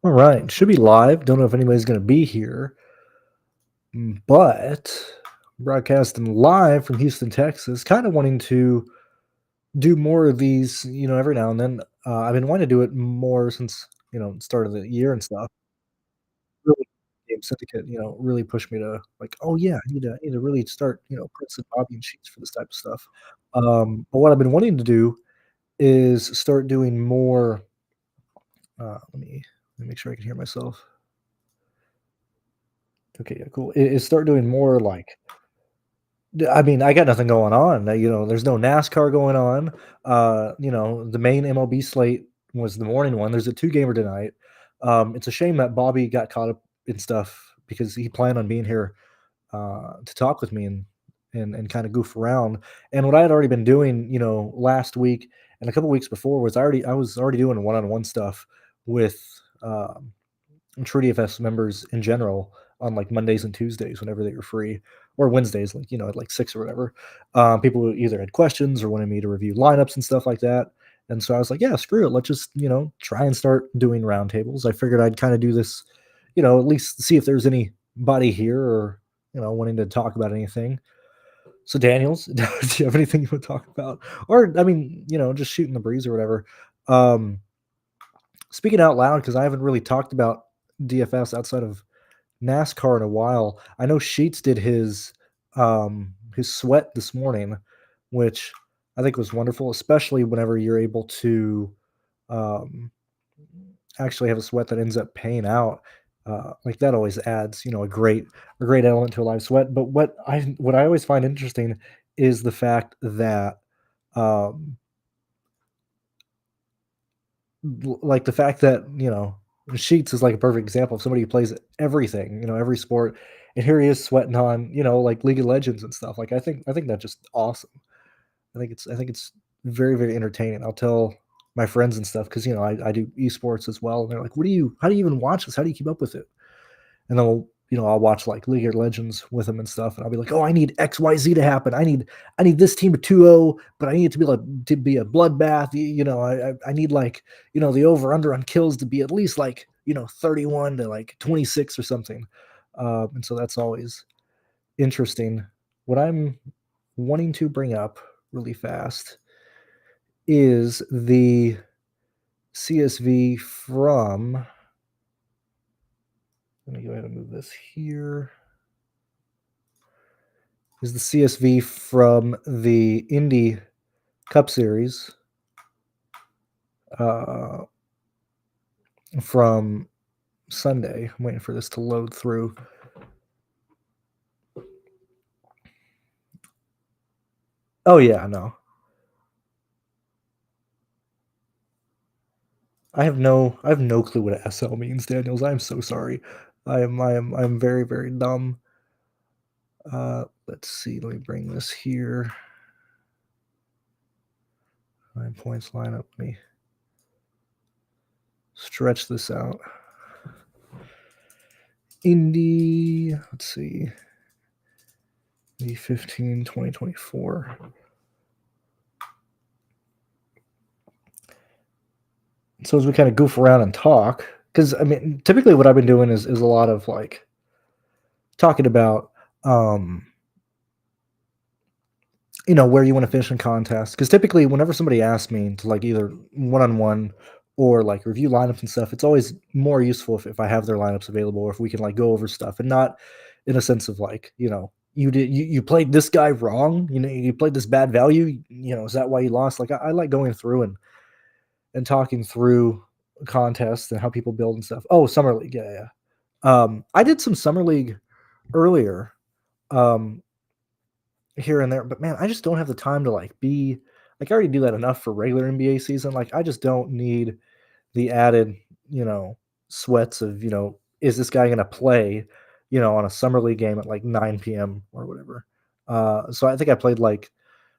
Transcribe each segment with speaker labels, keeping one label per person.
Speaker 1: All right, should be live. Don't know if anybody's going to be here, but broadcasting live from Houston, Texas. Kind of wanting to do more of these, every now and then. I've been wanting to do it more since start of the year and stuff. Really, Game Syndicate, really pushed me to like, oh yeah, I need to really start, putting some Bobby and sheets for this type of stuff. But what I've been wanting to do is start doing more. Let me make sure I can hear myself. Okay, yeah, cool. Is start doing more like I mean, I got nothing going on. There's no NASCAR going on. The main MLB slate was the morning one. There's a two-gamer tonight. It's a shame that Bobby got caught up in stuff because he planned on being here to talk with me and kind of goof around. And what I had already been doing, last week and a couple weeks before I was already doing one-on-one stuff with TrueDFS members in general on like Mondays and Tuesdays whenever they were free, or Wednesdays, like at like 6 or whatever. People who either had questions or wanted me to review lineups and stuff like that. And so I was like, yeah, screw it. Let's just try and start doing roundtables. I figured I'd kind of do this, at least see if there's anybody here or wanting to talk about anything. So Daniels, do you have anything you want to talk about? Or I mean, just shooting the breeze or whatever. Um, Speaking out loud, because I haven't really talked about DFS outside of NASCAR in a while. I know Sheets did his sweat this morning, which I think was wonderful, especially whenever you're able to um, actually have a sweat that ends up paying out. Like that always adds, a great element to a live sweat. But what I always find interesting is the fact that um, like the fact that Sheets is like a perfect example of somebody who plays everything, every sport, and here he is sweating on like League of Legends and stuff. Like I think that's just awesome. I think it's very very entertaining. I'll tell my friends and stuff because I do esports as well, and they're like, how do you even watch this? How do you keep up with it? And then I'll watch like League of Legends with them and stuff, and I'll be like, oh, I need XYZ to happen. I need this team to 2-0, but I need it to be a bloodbath. I need like the over under on kills to be at least like 31 to like 26 or something. And so that's always interesting. What I'm wanting to bring up really fast is the CSV from. Let me go ahead and move this here. Is the CSV from the Indy Cup Series uh, from Sunday. I'm waiting for this to load through. Oh yeah, no. I have no clue what SL means, Daniels. I'm so sorry. I'm very very dumb. Let's see. Let me bring this here. 9 points lineup. Let me stretch this out. Indy. Let's see. The 15 2024. So as we kind of goof around and talk, because I mean, typically what I've been doing is a lot of like talking about where you want to finish in contests. Because typically, whenever somebody asks me to like either one on one or like review lineups and stuff, it's always more useful if I have their lineups available, or if we can like go over stuff and not in a sense of like you played this guy wrong, you played this bad value, is that why you lost? Like I like going through and talking through contests and how people build and stuff. Oh, summer league, yeah, yeah. I did some summer league earlier. Um, Here and there, but man, I just don't have the time to like be like I already do that enough for regular NBA season. Like I just don't need the added, sweats of, is this guy gonna play, on a summer league game at like 9 p.m. or whatever. So I think I played like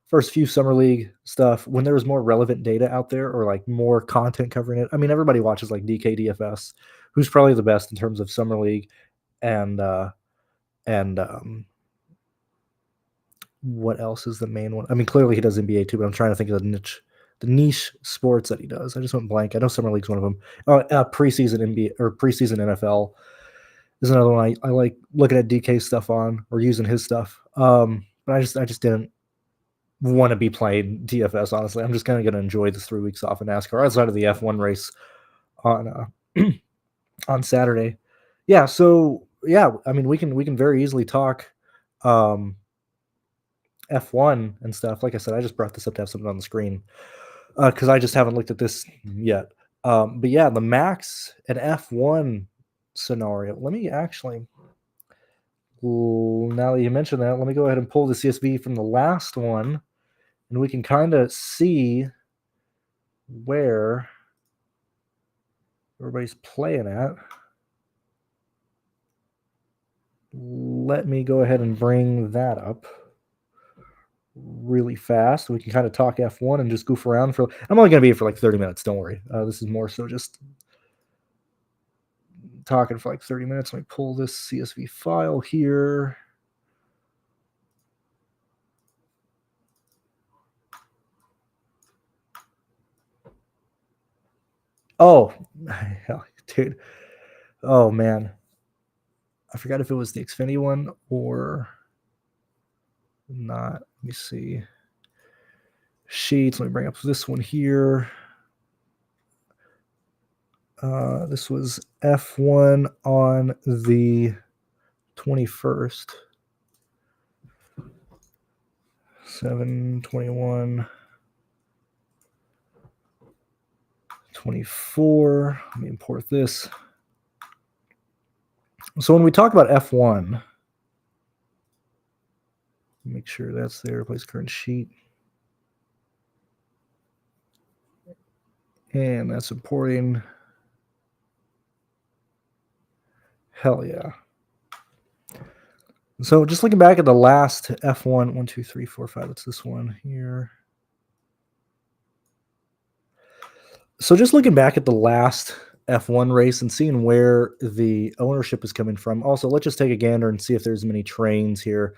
Speaker 1: first few summer league stuff when there was more relevant data out there or like more content covering it. I mean, everybody watches like DKDFS, who's probably the best in terms of summer league and and what else is the main one? I mean, clearly he does NBA too, but I'm trying to think of the niche the niche sports that he does. I just went blank. I know summer league's one of them. Preseason NBA or preseason NFL is another one I like looking at DK stuff on or using his stuff. But I just didn't want to be playing DFS. Honestly, I'm just kind of going to enjoy this 3 weeks off in NASCAR outside of the F1 race on on Saturday. Yeah, so yeah, I mean we can very easily talk um, F1 and stuff. Like I said, I just brought this up to have something on the screen because I just haven't looked at this yet. But yeah, the Max and F1 scenario. Let me actually, now that you mentioned that, let me go ahead and pull the CSV from the last one, and we can kind of see where everybody's playing at. Let me go ahead and bring that up really fast. We can kind of talk F1 and just goof around for. I'm only going to be here for like 30 minutes. Don't worry. This is more so just talking for like 30 minutes. Let me pull this CSV file here. Oh, dude. Oh, man. I forgot if it was the Xfinity one or not. Let me see. Sheets. Let me bring up this one here. This was F1 on the 21st. 7/21 24. Let me import this. So when we talk about F1, make sure that's there. Replace current sheet. And that's importing. Hell yeah. So just looking back at the last F1, 1, 2, 3, 4, 5. It's this one here. So just looking back at the last F1 race and seeing where the ownership is coming from. Also, let's just take a gander and see if there's many trains here.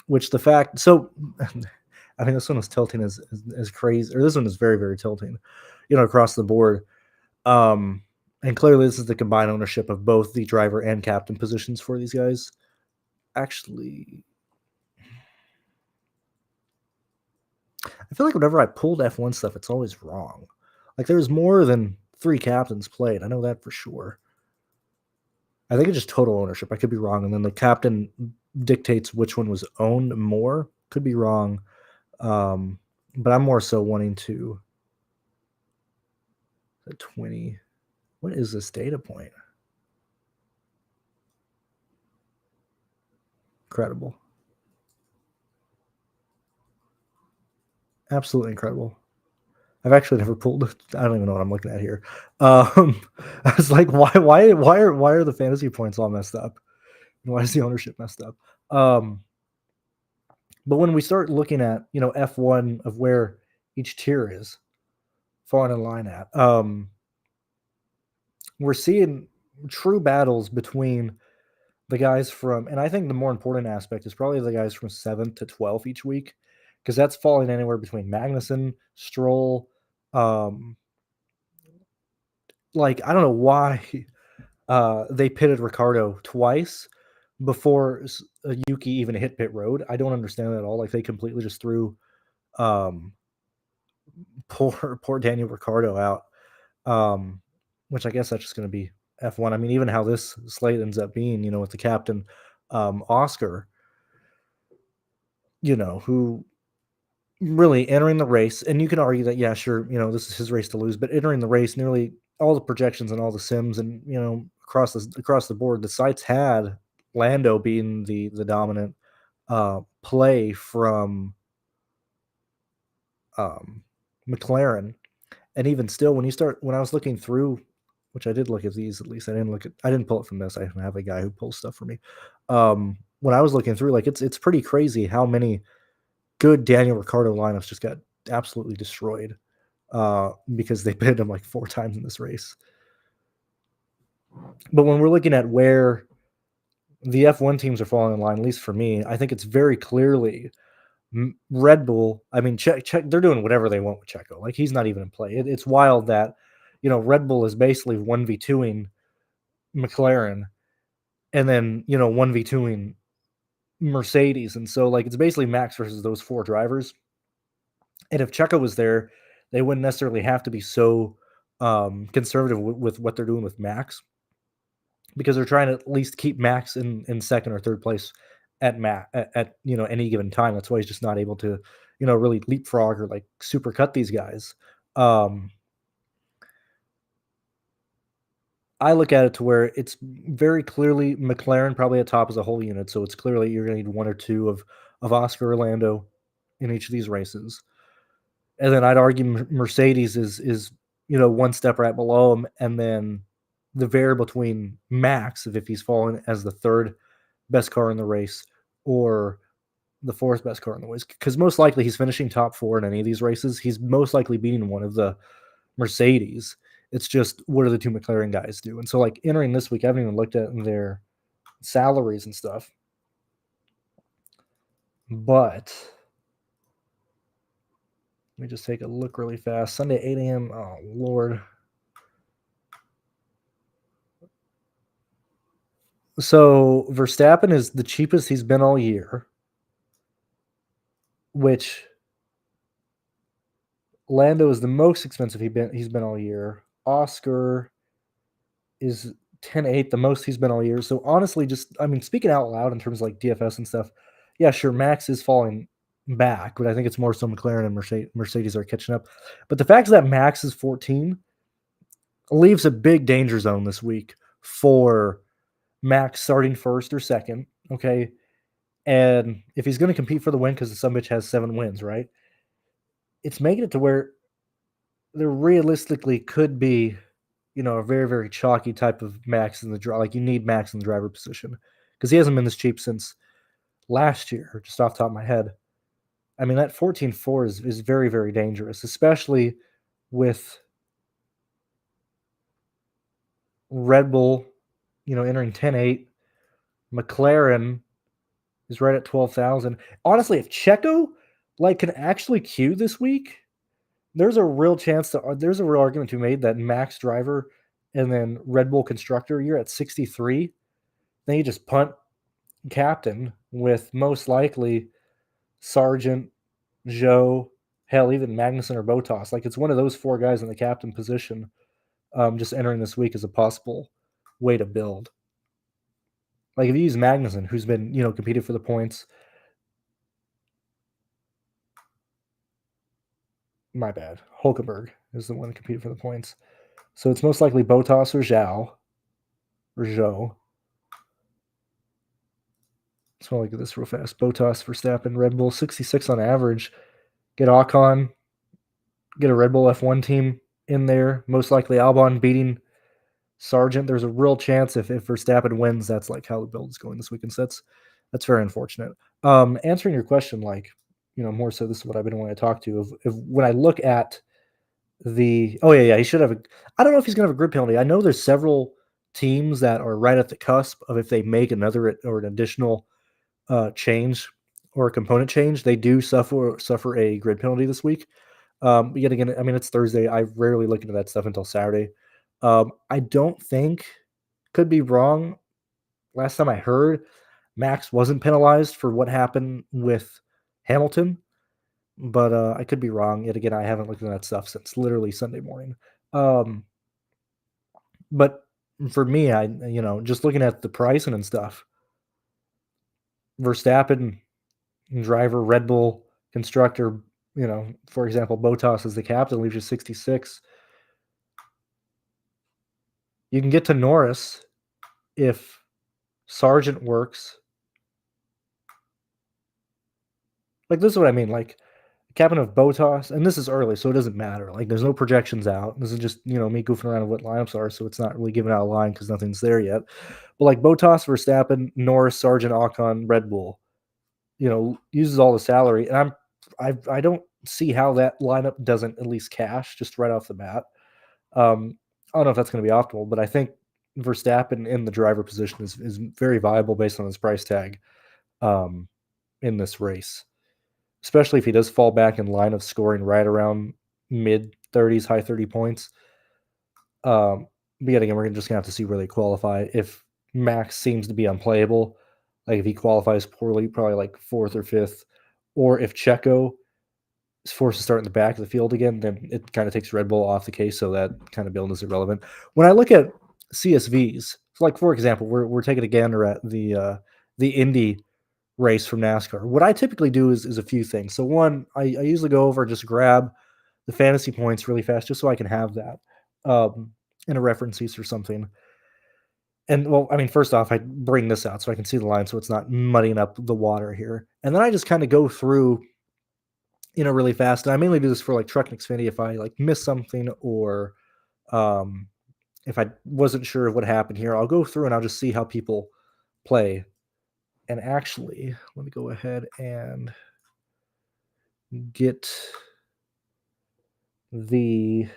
Speaker 1: Which the fact, so I think this one is tilting as crazy, or this one is very, very tilting, across the board. And clearly this is the combined ownership of both the driver and captain positions for these guys. Actually, I feel like whenever I pulled F1 stuff, it's always wrong. Like there's more than 3 captains played. I know that for sure. I think it's just total ownership. I could be wrong. And then the captain dictates which one was owned more. Could be wrong. But I'm more so wanting to. The 20. What is this data point? Incredible. Absolutely incredible. I've actually never pulled. I don't even know what I'm looking at here. I was like, why are the fantasy points all messed up? Why is the ownership messed up? But when we start looking at F1 of where each tier is falling in line at, we're seeing true battles between the guys from, and I think the more important aspect is probably the guys from 7th to 12th each week, because that's falling anywhere between Magnussen, Stroll. Like I don't know why they pitted Ricardo twice before Yuki even hit pit road. I don't understand that at all. Like they completely just threw poor Daniel Ricardo out, which I guess that's just going to be F1. I mean, even how this slate ends up being, with the captain Oscar, who really entering the race, and you can argue that, yeah, sure, this is his race to lose, but entering the race, nearly all the projections and all the sims and, across the board, the sites had Lando being the dominant play from McLaren. And even still, when I was looking through, which I did look at these, at least I didn't pull it from this. I have a guy who pulls stuff for me. When I was looking through, like it's pretty crazy how many good Daniel Ricciardo lineups just got absolutely destroyed because they pitted him like 4 times in this race. But when we're looking at where the F1 teams are falling in line, at least for me, I think it's very clearly Red Bull, I mean, Check they're doing whatever they want with Checo. Like he's not even in play. It's wild that Red Bull is basically 1v2ing McLaren and then 1v2ing Mercedes, and so like it's basically Max versus those four drivers. And if Checo was there, they wouldn't necessarily have to be so conservative with what they're doing with Max because they're trying to at least keep Max in second or third place at any given time. That's why he's just not able to really leapfrog or like super cut these guys. Um, I look at it to where it's very clearly McLaren probably at top as a whole unit, so it's clearly you're going to need one or two of Oscar Orlando in each of these races. And then I'd argue Mercedes is one step right below him, and then the variable between Max if he's fallen as the third best car in the race or the fourth best car in the race, because most likely he's finishing top four in any of these races. He's most likely beating one of the Mercedes. It's just what do the two McLaren guys do? And so like entering this week, I haven't even looked at their salaries and stuff, but let me just take a look really fast. Sunday, 8 a.m. Oh, Lord. So Verstappen is the cheapest he's been all year, which Lando is the most expensive he's been all year. Oscar is 10.8, the most he's been all year. So honestly, speaking out loud in terms of like DFS and stuff, yeah, sure, Max is falling back, but I think it's more so McLaren and Mercedes are catching up. But the fact is that Max is 14 leaves a big danger zone this week for Max starting first or second. Okay. And if he's going to compete for the win, because the some bitch has 7 wins, right? It's making it to where there realistically could be, a very, very chalky type of Max in the draw. Like you need Max in the driver position because he hasn't been this cheap since last year, just off the top of my head. I mean, that 14.4 is very, very dangerous, especially with Red Bull, entering 10.8. McLaren is right at 12,000. Honestly, if Checo can actually queue this week, there's a real there's a real argument to be made that Max driver and then Red Bull constructor, you're at 63. Then you just punt captain with most likely Sargent, Joe, hell, even Magnussen or Botas. Like it's one of those four guys in the captain position, just entering this week as a possible way to build. Like if you use Magnussen, who's been competed for the points. My bad. Hulkenberg is the one that competed for the points. So it's most likely Botas or Zhao or Zhou. Let's look at this real fast. Botas, Verstappen, Red Bull, 66 on average. Get Ocon, get a Red Bull F1 team in there. Most likely Albon beating Sargent. There's a real chance if Verstappen wins, that's like how the build is going this weekend. So that's very unfortunate. Answering your question, more so this is what I've been wanting to talk to. If when I look at he should have I don't know if he's gonna have a grid penalty. I know there's several teams that are right at the cusp of if they make another or an additional change or a component change, they do suffer a grid penalty this week. Yet again, I mean it's Thursday. I rarely look into that stuff until Saturday. I don't think, could be wrong. Last time I heard, Max wasn't penalized for what happened with Hamilton, but I could be wrong. Yet again, I haven't looked into that stuff since literally Sunday morning. Um, but for me, I just looking at the pricing and stuff, Verstappen driver, Red Bull constructor, for example, Botas as the captain leaves you 66. You can get to Norris if Sargent works. Like this is what I mean. Like captain of Botas, and this is early, so it doesn't matter. Like there's no projections out. This is just me goofing around with what lineups are, so it's not really giving out a line because nothing's there yet. But like Botas, Verstappen, Norris, Sargent, Ocon, Red Bull, uses all the salary, and I don't see how that lineup doesn't at least cash just right off the bat. I don't know if that's going to be optimal, but I think Verstappen in the driver position is very viable based on his price tag in this race. especially if he does fall back in line of scoring right around mid 30s, high 30 points. But yet again, we're just gonna have to see where they qualify. If Max seems to be unplayable, like if he qualifies poorly, probably like fourth or fifth, or if Checo is forced to start in the back of the field again, then it kind of takes Red Bull off the case, so that kind of build is irrelevant. When I look at CSVs, so like for example, we're taking a gander at the Indy race from NASCAR. What I typically do is a few things. So one, I usually go over and just grab the fantasy points really fast, just so I can have that in a reference piece or something. And well, I mean, first off, I bring this out so I can see the line, so it's not muddying up the water here. And then I just kind of go through, really fast. And I mainly do this for like Truck and Xfinity if I like miss something or um, if I wasn't sure of what happened here. I'll go through and I'll just see how people play. And actually, let me go ahead and get the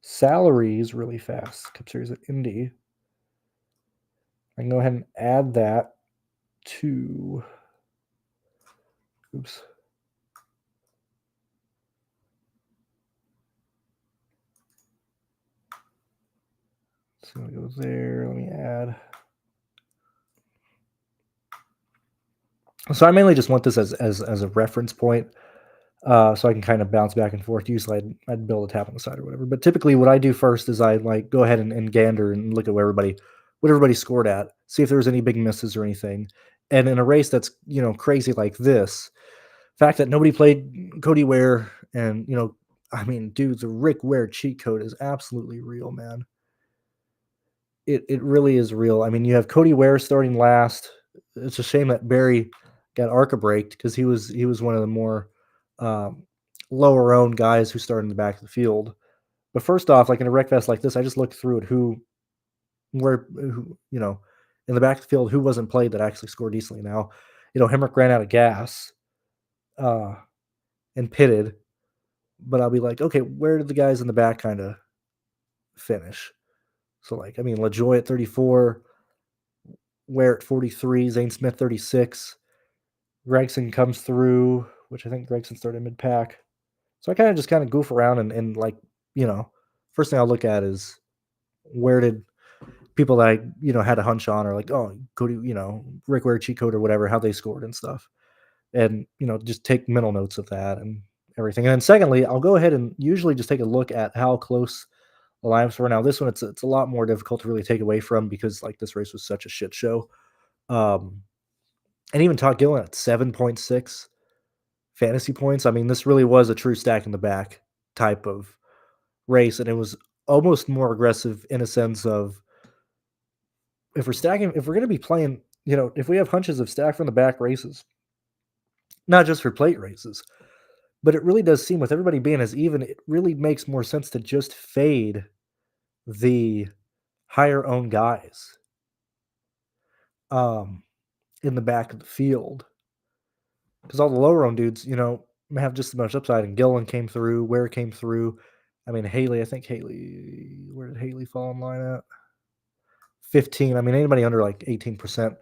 Speaker 1: salaries really fast. Cup Series at Indy. I can go ahead and add that to. Oops. So I'm gonna go there. Let me add. So I mainly just want this as a reference point, so I can kind of bounce back and forth. Usually, I'd build a tab on the side or whatever. But typically, what I do first is I like go ahead and gander and look at what everybody scored at, see if there was any big misses or anything. And in a race that's crazy like this, fact that nobody played Cody Ware, and I mean, dude, the Rick Ware cheat code is absolutely real, man. It really is real. I mean, you have Cody Ware starting last. It's a shame that Barry got Arca braked because he was one of the more um, lower owned guys who started in the back of the field. But first off, like in a wreck fest like this, I just looked through at who in the back of the field who wasn't played that actually scored decently. Now, Hemrick ran out of gas uh, and pitted, but I'll be like, okay, where did the guys in the back kind of finish? So like, I mean, LaJoy at 34, Ware at 43, Zane Smith 36. Gregson comes through, which I think Gregson started mid pack. So I kind of goof around and like, you know, first thing I'll look at is where did people that I, had a hunch on or like, oh, Cody, Rick Ware cheat code or whatever, how they scored and stuff. And, just take mental notes of that and everything. And then secondly, I'll go ahead and usually just take a look at how close the lineups were. Now this one, it's a lot more difficult to really take away from because like this race was such a shit show. Um, and even Todd Gillen at 7.6 fantasy points. I mean, this really was a true stack in the back type of race, and it was almost more aggressive in a sense of if we're going to be playing, if we have hunches of stack from the back races, not just for plate races, but it really does seem with everybody being as even, it really makes more sense to just fade the higher owned guys um, in the back of the field because all the lower owned dudes, have just as much upside. And Gillen came through, Ware came through. I mean, Haley, I think Haley, where did Haley fall in line at? 15. I mean, anybody under like 18%,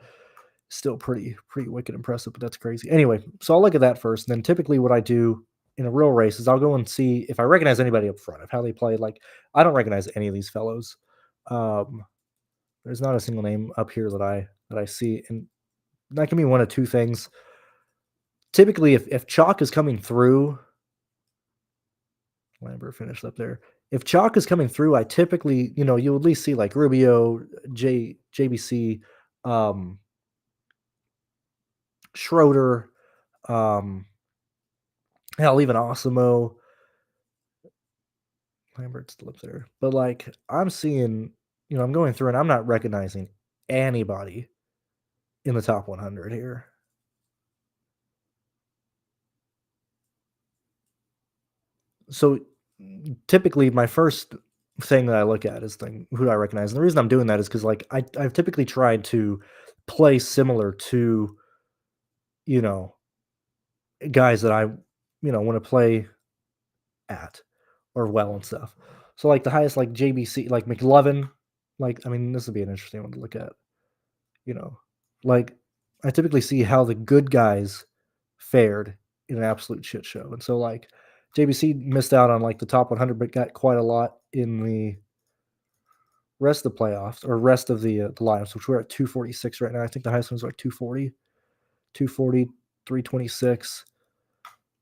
Speaker 1: still pretty wicked impressive, but that's crazy. Anyway, so I'll look at that first. And then typically what I do in a real race is I'll go and see if I recognize anybody up front of how they play. Like, I don't recognize any of these fellows. Um, there's not a single name up here that I see. And that can be one of two things. Typically, if chalk is coming through, Lambert finished up there. If chalk is coming through, I typically, you at least see like Rubio, JBC, um, Schroeder, um, hell, even Osimo. Lambert's still up there. But like I'm seeing, I'm going through and I'm not recognizing anybody in the top 100 here. So typically my first thing that I look at is who do I recognize? And the reason I'm doing that is because like I've typically tried to play similar to, you know, guys that I, want to play at or well and stuff. So like the highest like JBC, like McLovin, like I mean this would be an interesting one to look at. You know, like I typically see how the good guys fared in an absolute shit show. And so like JBC missed out on like the top 100, but got quite a lot in the rest of the playoffs or rest of the lineups, which we're at 246 right now. I think the highest one's like 240, 240, 326,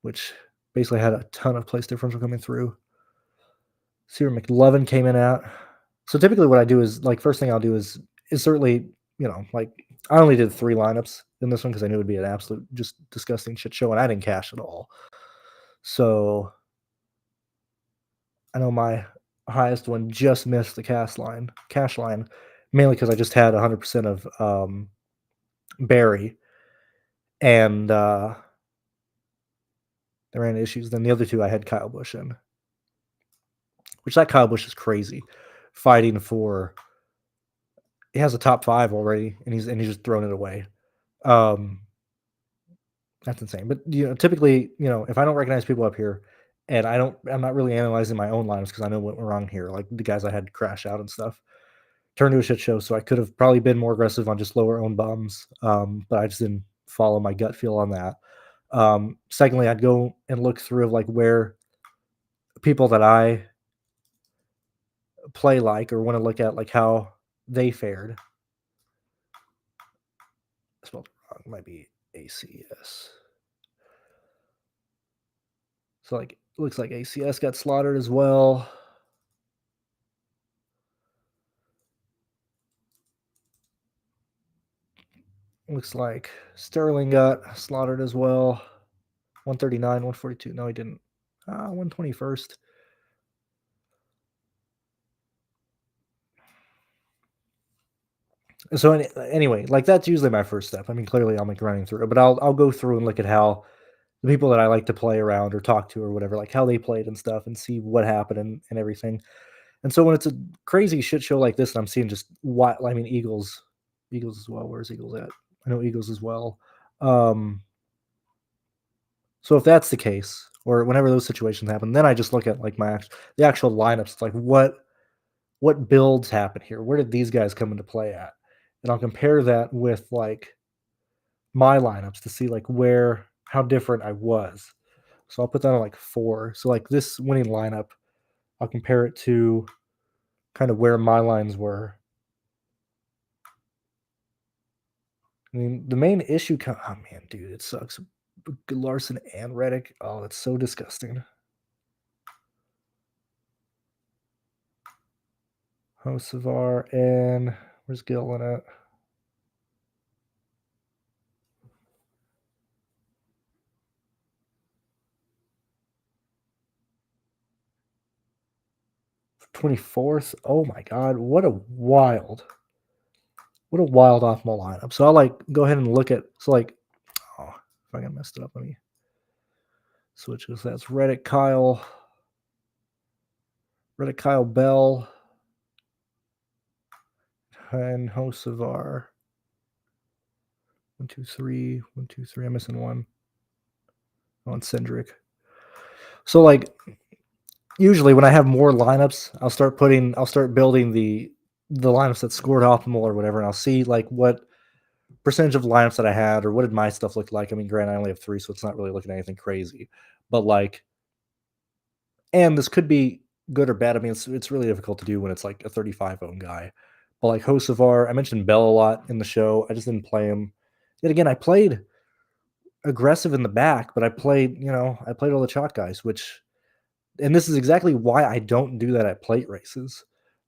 Speaker 1: which basically had a ton of place differential coming through. See where McLovin came in at. So typically what I do is like first thing I'll do is certainly, like I only did 3 lineups in this one because I knew it would be an absolute just disgusting shit show and I didn't cash at all. So I know my highest one just missed the cash line, mainly because I just had 100% of Barry and there ran issues. Then the other 2 I had Kyle Busch in, which that Kyle Busch is crazy, fighting for. He has a top 5 already, and he's just throwing it away. That's insane. But typically, if I don't recognize people up here, and I'm not really analyzing my own lineups because I know what went wrong here. Like the guys I had crash out and stuff, turned to a shit show. So I could have probably been more aggressive on just lower own bums, but I just didn't follow my gut feel on that. Secondly, I'd go and look through of like where people that I play like or want to look at like how they fared. I spelled it wrong. It might be ACS. So like it looks like ACS got slaughtered as well. Looks like Sterling got slaughtered as well. 139, 142. No, he didn't. 121st. So anyway, like that's usually my first step. I mean, clearly I'm like running through it, but I'll go through and look at how the people that I like to play around or talk to or whatever, like how they played and stuff, and see what happened and everything. And so when it's a crazy shit show like this, and I'm seeing just what I mean, Eagles as well. Where's Eagles at? I know Eagles as well. So if that's the case, or whenever those situations happen, then I just look at like the actual lineups. Like what builds happen here? Where did these guys come into play at? And I'll compare that with like my lineups to see like how different I was. So I'll put that on like 4. So like this winning lineup, I'll compare it to kind of where my lines were. I mean, the main issue oh man, dude, it sucks. Larson and Reddick. Oh, it's so disgusting. Hocevar and where's Gillen at? '24th. Oh my god, what a wild optimal lineup. So I'll like go ahead and look at oh, if I messed it up, let me switch this. That's Reddick Kyle Bell and Hocevar. 1, 2, 3, 1, 2, 3. I'm missing one. On Cindric. So like usually when I have more lineups, I'll start building the lineups that scored optimal or whatever, and I'll see like what percentage of lineups that I had or what did my stuff look like. I mean, granted, I only have 3, so it's not really looking at anything crazy. But like, and this could be good or bad. I mean, it's really difficult to do when it's like a 35 own guy. But like Hocevar, I mentioned Bell a lot in the show. I just didn't play him. Yet again, I played aggressive in the back, but I played all the chalk guys, and this is exactly why I don't do that at plate races.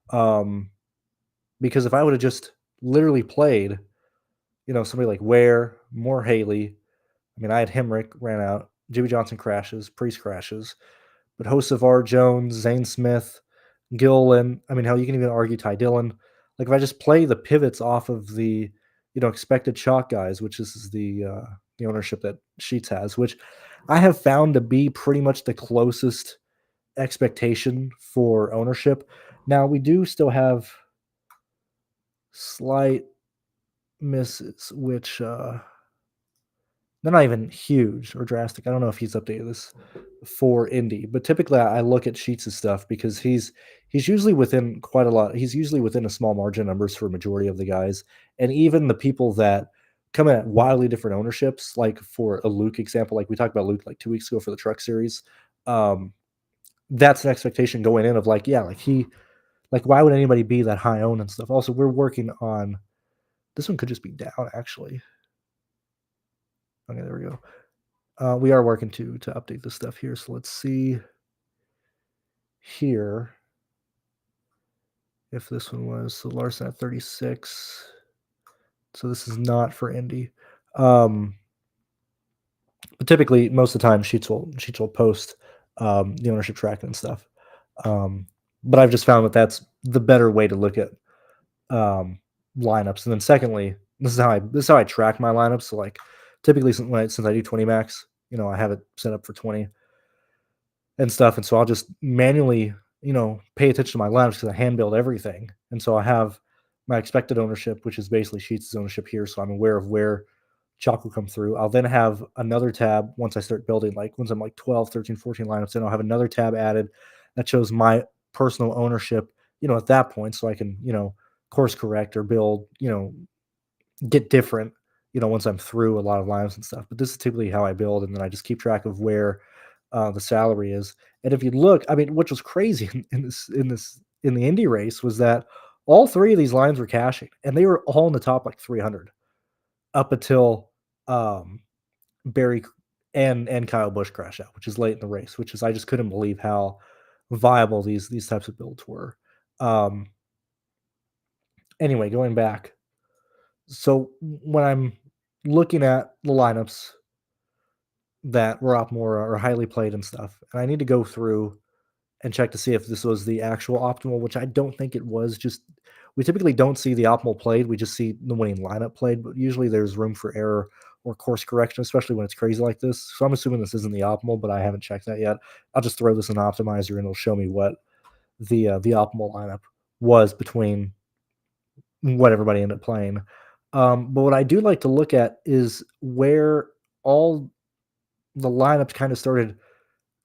Speaker 1: Because if I would have just literally played, somebody like Ware, more Haley. I mean, I had Hemrick ran out, Jimmy Johnson crashes, Priest crashes, but Hocevar, Jones, Zane Smith, Gillen. I mean, hell, you can even argue Ty Dillon. Like if I just play the pivots off of the, expected chalk guys, which is the ownership that Sheets has, which I have found to be pretty much the closest expectation for ownership. Now we do still have slight misses, which they're not even huge or drastic. I don't know if he's updated this for Indy, but typically I look at Sheets' stuff because he's usually within quite a lot. He's usually within a small margin of numbers for a majority of the guys, and even the people that come in at wildly different ownerships. Like for a Luke example, like we talked about Luke like 2 weeks ago for the Truck Series. Um, that's an expectation going in of like, yeah, like why would anybody be that high owned and stuff? Also, we're working on this one could just be down actually. Okay, there we go. We are working to update this stuff here. So let's see here if this one was so Larson at 36. So this is not for Indy. Um, but typically, most of the time, sheets will post the ownership tracking and stuff. Um, but I've just found that that's the better way to look at um, lineups. And then secondly, this is how I track my lineups. So like typically since I do 20 max, I have it set up for 20 and stuff. And so I'll just manually, pay attention to my lineups because I hand build everything. And so I have my expected ownership, which is basically Sheets' ownership here. So I'm aware of where chalk will come through. I'll then have another tab once I start building, like once I'm like 12, 13, 14 lineups in, I'll have another tab added that shows my personal ownership, at that point. So I can, course correct or build, get different, once I'm through a lot of lines and stuff. But this is typically how I build, and then I just keep track of where the salary is. And if you look, I mean, which was crazy in the Indy race was that all three of these lines were cashing, and they were all in the top like 300 up until um, Barry and Kyle Busch crash out, which is late in the race. Which is I just couldn't believe how viable these types of builds were. Um, anyway, going back, so when I'm looking at the lineups that were up more or highly played and stuff, and I need to go through and check to see if this was the actual optimal, which I don't think it was. Just we typically don't see the optimal played; we just see the winning lineup played. But usually there's room for error or course correction, especially when it's crazy like this. So I'm assuming this isn't the optimal, but I haven't checked that yet. I'll just throw this in optimizer and it'll show me what the optimal lineup was between what everybody ended up playing. But what I do like to look at is where all the lineups kind of started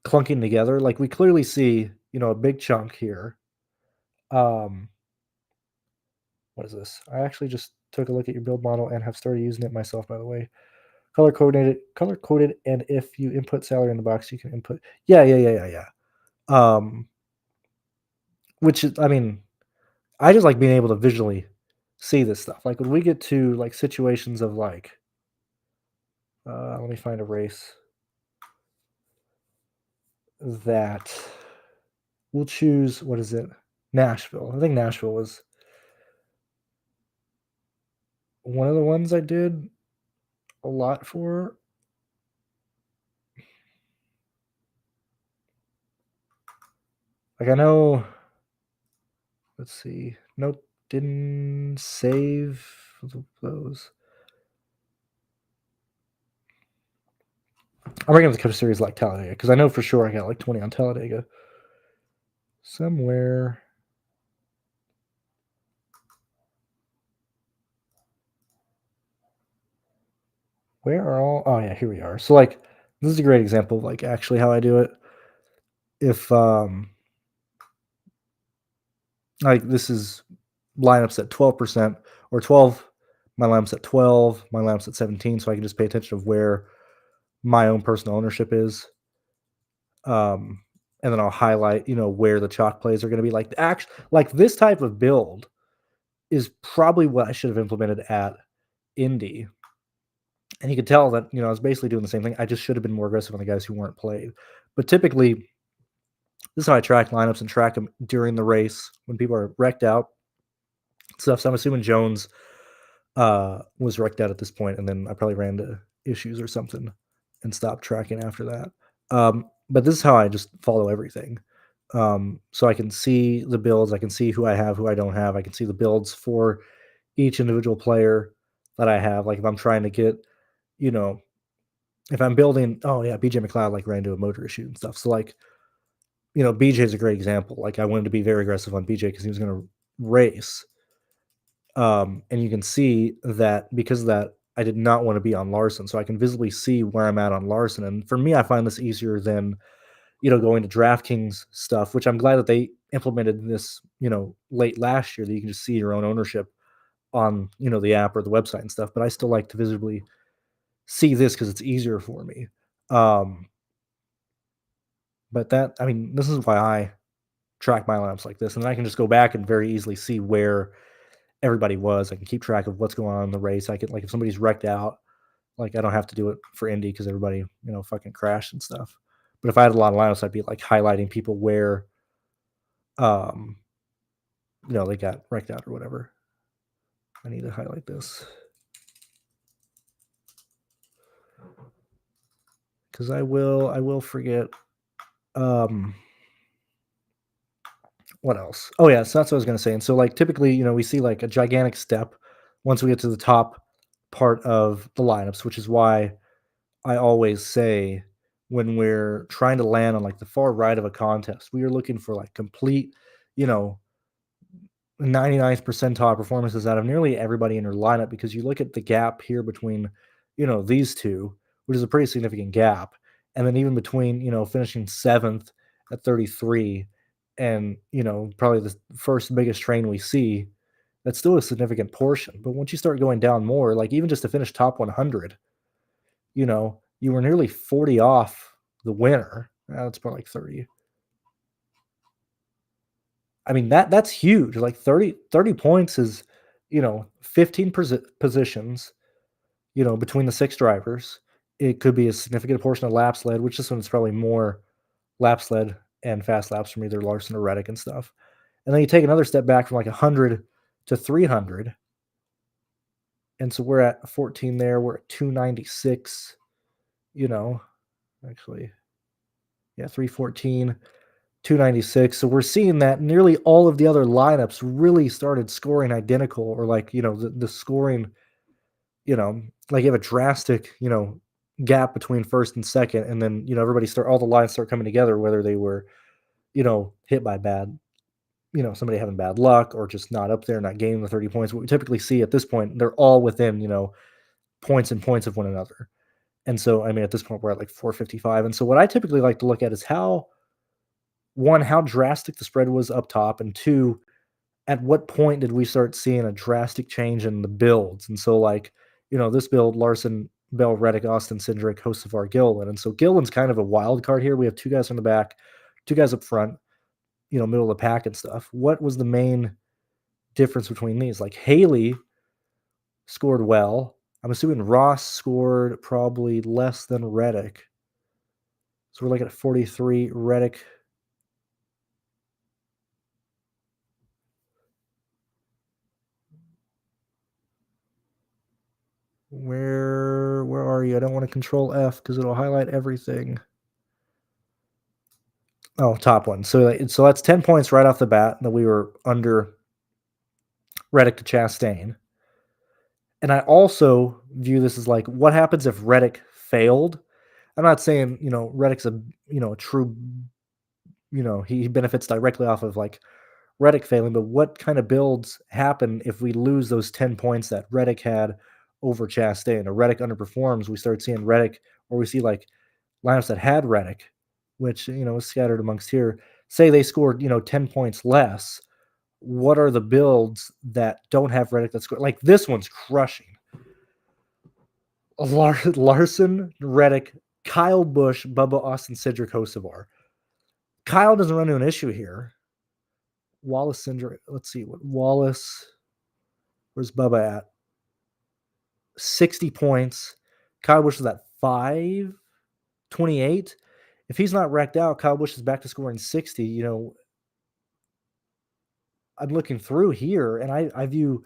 Speaker 1: clunking together. Like we clearly see, a big chunk here. Um, what is this? I actually just took a look at your build model and have started using it myself, by the way. Color coded, and if you input salary in the box, you can input. Yeah, yeah, yeah, yeah, yeah. Um, which is, I mean, I just like being able to visually see this stuff. Like when we get to like situations of like, let me find a race that we'll choose. What is it? Nashville. I think Nashville was one of the ones I did a lot for. Like I know, let's see. Nope, didn't save those. I'm bringing up the Cup Series like Talladega because I know for sure I got like 20 on Talladega somewhere. Where are all? Oh yeah, here we are. So like, this is a great example of like actually how I do it. If like this is lineups at 12% or 12, my lineups at 12, my lineups at 17, so I can just pay attention of where my own personal ownership is. And then I'll highlight, where the chalk plays are going to be. Like like this type of build is probably what I should have implemented at Indy. And you could tell that, I was basically doing the same thing. I just should have been more aggressive on the guys who weren't played. But typically, this is how I track lineups and track them during the race when people are wrecked out stuff. So I'm assuming Jones was wrecked out at this point, and then I probably ran into issues or something and stopped tracking after that. But this is how I just follow everything. So I can see the builds, I can see who I have, who I don't have. I can see the builds for each individual player that I have. Like if I'm trying to get, you know, if I'm building, oh yeah, BJ McLeod like ran into a motor issue and stuff. So like, BJ is a great example. Like I wanted to be very aggressive on BJ because he was going to race. And you can see that because of that, I did not want to be on Larson. So I can visibly see where I'm at on Larson. And for me, I find this easier than, going to DraftKings stuff, which I'm glad that they implemented this, late last year that you can just see your own ownership on, the app or the website and stuff, but I still like to visibly see this because it's easier for me. Um, but I mean, this is why I track my lineups like this, and then I can just go back and very easily see where everybody was. I can keep track of what's going on in the race. I can, like, if somebody's wrecked out, like, I don't have to do it for Indy because everybody, fucking crashed and stuff. But if I had a lot of lineups, I'd be like highlighting people where, um, they got wrecked out or whatever. I need to highlight this because I will forget. Um, what else? Oh yeah, so that's what I was gonna say. And so, like, typically, we see like a gigantic step once we get to the top part of the lineups, which is why I always say when we're trying to land on like the far right of a contest, we are looking for like complete, you know, 99th percentile performances out of nearly everybody in your lineup because you look at the gap here between, these two, which is a pretty significant gap. And then even between, finishing seventh at 33 and, probably the first biggest train we see, that's still a significant portion. But once you start going down more, like even just to finish top 100, you were nearly 40 off the winner. That's probably like 30. I mean, that's huge. Like 30 points is, 15 positions, between the 6 drivers. It could be a significant portion of laps led, which this one's probably more laps led and fast laps from either Larson or Reddick and stuff. And then you take another step back from like 100 to 300. And so we're at 14 there. We're at 296, you know, actually, yeah, 314. 296. So we're seeing that nearly all of the other lineups really started scoring identical or like, the scoring, like you have a drastic, gap between first and second. And then, all the lines start coming together, whether they were, hit by bad, somebody having bad luck or just not up there, not gaining the 30 points. What we typically see at this point, they're all within, points and points of one another. And so, I mean, at this point, we're at like 455. And so, what I typically like to look at is how drastic the spread was up top, and two, at what point did we start seeing a drastic change in the builds? And so, like, this build, Larson, Bell, Reddick, Austin, Cindric, Hocevar, Gillen. And so Gillen's kind of a wild card here. We have 2 guys on the back, 2 guys up front, middle of the pack and stuff. What was the main difference between these? Like, Haley scored well. I'm assuming Ross scored probably less than Reddick. So we're looking at 43. Reddick, where are you? I don't want to control F because it'll highlight everything. Oh, top one. So that's 10 points right off the bat that we were under Reddick to Chastain. And I also view this as like, what happens if Reddick failed? I'm not saying, Reddick's a true, he benefits directly off of like Reddick failing, but what kind of builds happen if we lose those 10 points that Reddick had over Chastain? Or Reddick underperforms, we start seeing Reddick, or we see like lineups that had Reddick, which, is scattered amongst here, say they scored, 10 points less. What are the builds that don't have Reddick that score? Like this one's crushing. Larson, Reddick, Kyle Busch, Bubba, Austin, Cindric, Hocevar. Kyle doesn't run into an issue here. Wallace, Cindric, let's see what Wallace, where's Bubba at? 60 points. Kyle Busch is at 528. If he's not wrecked out, Kyle Busch is back to scoring 60. I'm looking through here and I view,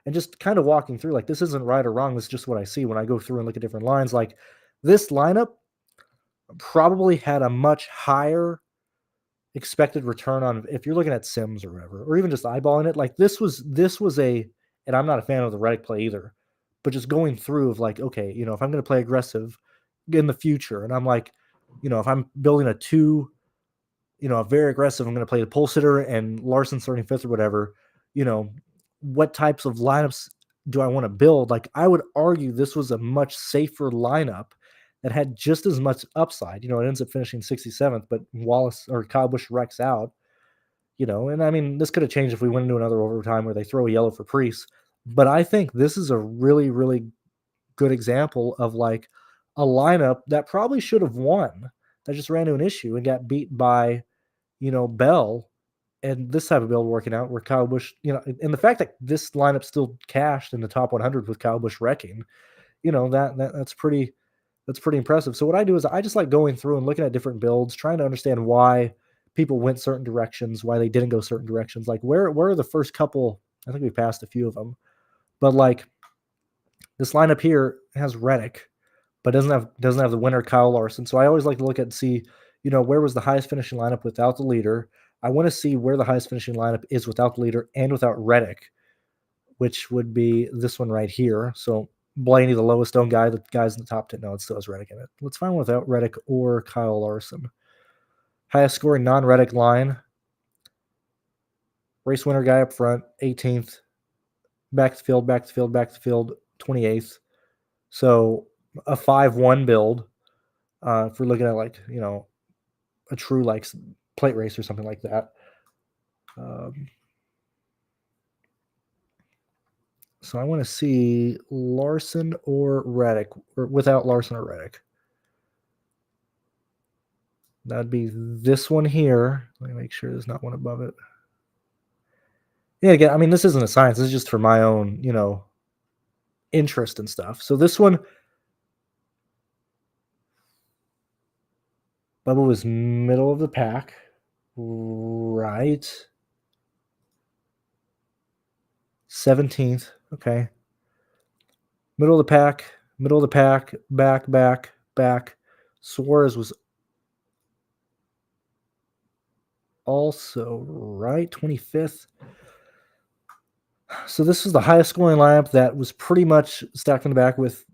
Speaker 1: and just kind of walking through, like, this isn't right or wrong. This is just what I see when I go through and look at different lines. Like, this lineup probably had a much higher expected return on, if you're looking at Sims or whatever, or even just eyeballing it. Like, this was and I'm not a fan of the Reddick play either, but just going through of like, okay, if I'm going to play aggressive in the future, and I'm like, if I'm building a 2, a very aggressive, I'm going to play the pole sitter and Larson starting 5th or whatever, what types of lineups do I want to build? Like, I would argue this was a much safer lineup that had just as much upside. It ends up finishing 67th, but Wallace or Kyle Busch wrecks out, and I mean, this could have changed if we went into another overtime where they throw a yellow for Priest. But I think this is a really, really good example of like a lineup that probably should have won that just ran into an issue and got beat by, Bell and this type of build working out where Kyle Busch, and the fact that this lineup still cashed in the top 100 with Kyle Busch wrecking, that's pretty impressive. So what I do is I just like going through and looking at different builds, trying to understand why people went certain directions, why they didn't go certain directions. Like where are the first couple? I think we passed a few of them, but like this lineup here has Reddick, but doesn't have the winner Kyle Larson. So I always like to look at and see, where was the highest finishing lineup without the leader. I want to see where the highest finishing lineup is without the leader and without Reddick, which would be this one right here. So Blaney, the lowest owned guy, the guy's in the top 10. No, it still has Reddick in it. Let's find one without Reddick or Kyle Larson. Highest scoring non-Reddick line. Race winner guy up front, 18th. Back to the field, back to the field, back to the field, 28th. So a 5-1 build. If we're looking at like, a true like plate race or something like that. So I want to see Larson or Reddick, or without Larson or Reddick. That'd be this one here. Let me make sure there's not one above it. Yeah, again, I mean, this isn't a science. This is just for my own, interest and stuff. So this one, Bubba was middle of the pack, right? 17th. Okay. Middle of the pack, back. Suarez was also right, 25th. So this was the highest scoring lineup that was pretty much stacked in the back with,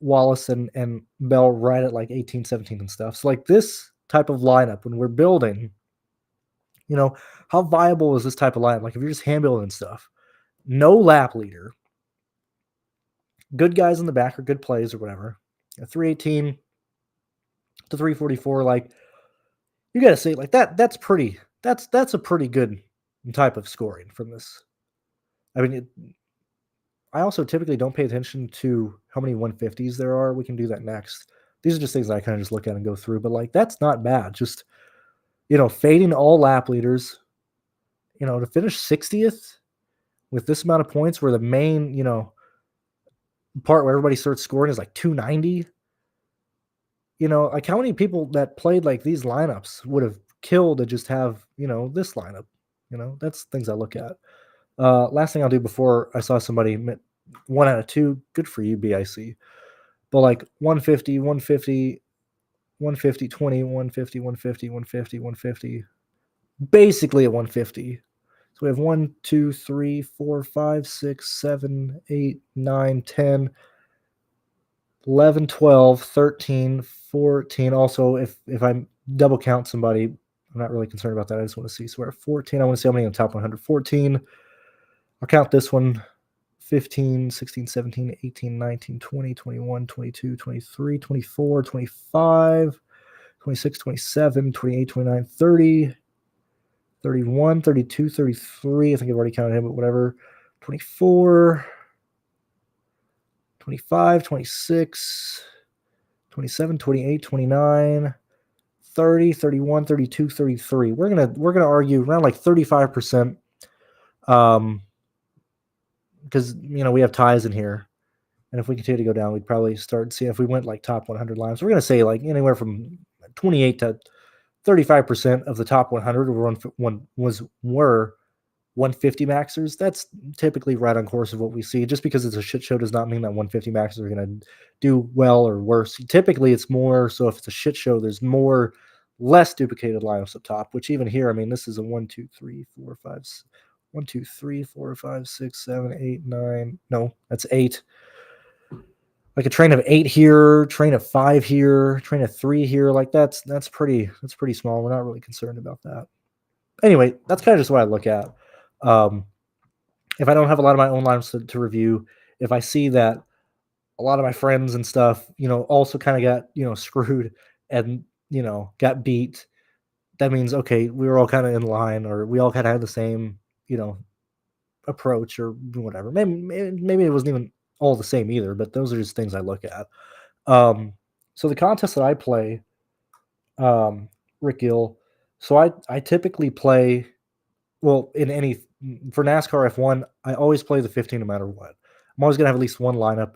Speaker 1: Wallace and Bell right at like 18, 17 and stuff. So like this type of lineup when we're building, how viable is this type of lineup? Like if you're just hand building stuff, no lap leader, good guys in the back or good plays or whatever, a 318 to 344, like you got to say like that's a pretty good type of scoring from this. I mean, I also typically don't pay attention to how many 150s there are. We can do that next. These are just things I kind of just look at and go through, but like that's not bad. Just, fading all lap leaders, to finish 60th with this amount of points where the main, part where everybody starts scoring is like 290. Like how many people that played like these lineups would have killed to just have, this lineup? That's things I look at. Last thing I'll do before I saw somebody 1 out of 2, good for you, BIC. But like 150, 150, 150, 20, 150, 150, 150, 150, basically at 150. So we have 1, 2, 3, 4, 5, 6, 7, 8, 9, 10, 11, 12, 13, 14. Also, if I double count somebody, I'm not really concerned about that. I just want to see. So we're at 14. I want to see how many in the top 100. 14. I'll count this one. 15, 16, 17, 18, 19, 20, 21, 22, 23, 24, 25, 26, 27, 28, 29, 30, 31, 32, 33. I think I've already counted him, but whatever. 24, 25, 26, 27, 28, 29, 30, 31, 32, 33. We're gonna argue around like 35%. Because we have ties in here, and if we continue to go down, we'd probably start seeing if we went like top 100 lines. We're gonna say like anywhere from 28 to 35% of the top 100 were 150 maxers. That's typically right on course of what we see. Just because it's a shit show does not mean that 150 maxers are going to do well or worse. Typically, it's more so if it's a shit show, there's less duplicated lineups up top. Which even here, I mean, this is a 1, 2, 3, 4, 5. 1, 2, 3, 4, 5, 6, 7, 8, 9. No, that's 8. Like a train of 8 here, train of 5 here, train of 3 here. Like that's pretty small. We're not really concerned about that. Anyway, that's kind of just what I look at. If I don't have a lot of my own lineups to review, if I see that a lot of my friends and stuff, also kind of got, screwed and, got beat, that means, okay, we were all kind of in line or we all kind of had the same, approach or whatever. Maybe it wasn't even all the same either, but those are just things I look at. Um, so the contest that I play, um, Rick Gill. So I typically play well in any for NASCAR F1. I always play the 15 no matter what. I'm always gonna have at least one lineup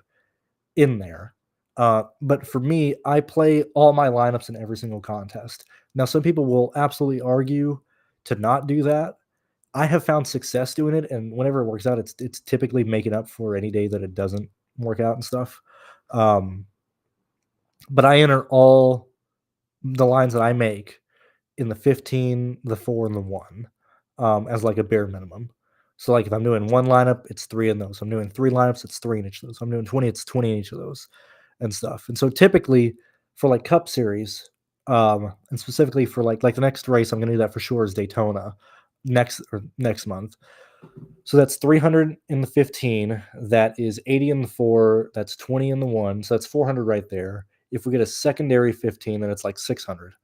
Speaker 1: in there. But for me, I play all my lineups in every single contest. Now, some people will absolutely argue to not do that. I have found success doing it, and whenever it works out, it's typically making up for any day that it doesn't work out and stuff. Um, but I enter all the lines that I make in the 15, the 4, and the 1, as like a bare minimum. So, like, if I'm doing 1 lineup, it's 3 in those. I'm doing 3 lineups, it's 3 in each of those. I'm doing 20, it's 20 in each of those and stuff. And so typically for like Cup Series, and specifically for like the next race I'm gonna do that for sure is Daytona next month. So that's 300 in the 15, that is 80 in the 4, that's 20 in the 1, so that's 400 right there. If we get a secondary 15, then it's like 600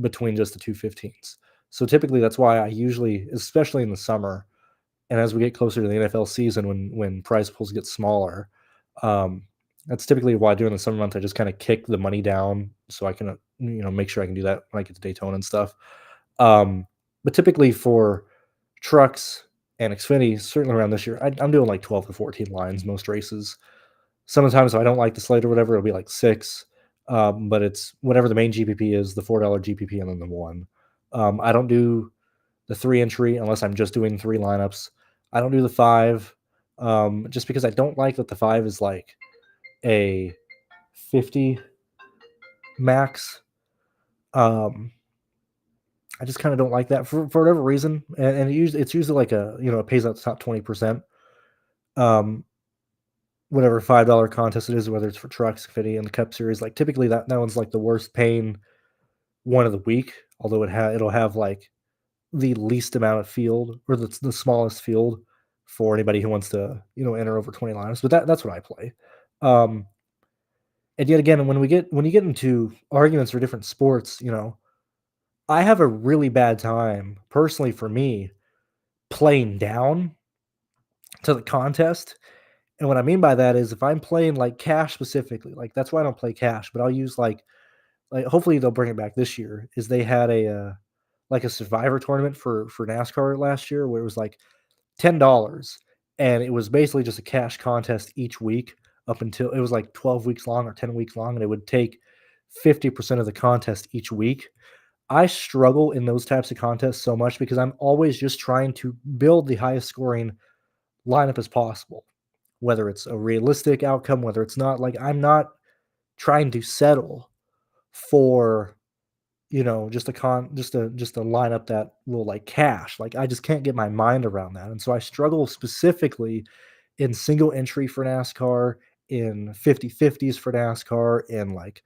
Speaker 1: between just the two 15s. So typically that's why I usually, especially in the summer, and as we get closer to the NFL season, when prize pools get smaller, um, that's typically why during the summer months I just kind of kick the money down so I can make sure I can do that when I get to Daytona and stuff. But typically for trucks and Xfinity, certainly around this year, I'm doing like 12 to 14 lines most races. Sometimes if I don't like the slate or whatever, it'll be like 6. But it's whatever the main GPP is, the $4 GPP, and then the 1. I don't do the 3 entry unless I'm just doing 3 lineups. I don't do the 5, just because I don't like that the 5 is like a 50 max. Um, I just kind of don't like that for whatever reason, and it's usually like it pays out the top 20%. Um, Whatever $5 contest it is, whether it's for trucks, Xfinity, and the Cup Series, like typically that one's like the worst paying one of the week. Although it'll have like the least amount of field, or the smallest field for anybody who wants to enter over 20 lineups. But that's what I play. Um, and yet again, when you get into arguments for different sports, I have a really bad time personally for me playing down to the contest. And what I mean by that is if I'm playing like cash specifically, like that's why I don't play cash, but I'll use like hopefully they'll bring it back this year. Is they had like a survivor tournament for NASCAR last year where it was like $10, and it was basically just a cash contest each week up until it was like 12 weeks long or 10 weeks long, and it would take 50% of the contest each week. I struggle in those types of contests so much because I'm always just trying to build the highest scoring lineup as possible, whether it's a realistic outcome, whether it's not. Like, I'm not trying to settle for just a lineup that will like cash. Like, I just can't get my mind around that. And so I struggle specifically in single entry for NASCAR, in 50/50s for NASCAR, in like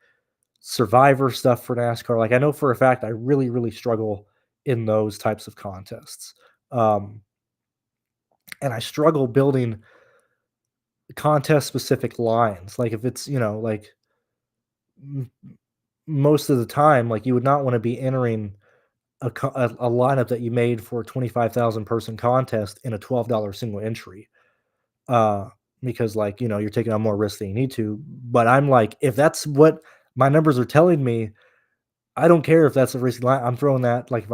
Speaker 1: survivor stuff for NASCAR. Like, I know for a fact I really, really struggle in those types of contests. Um, and I struggle building contest specific lines. Like, if it's, like m- most of the time, like you would not want to be entering a lineup that you made for a 25,000 person contest in a $12 single entry, uh, because, like, you're taking on more risk than you need to. But I'm like, if that's what my numbers are telling me, I don't care if that's a risky line. I'm throwing that. Like,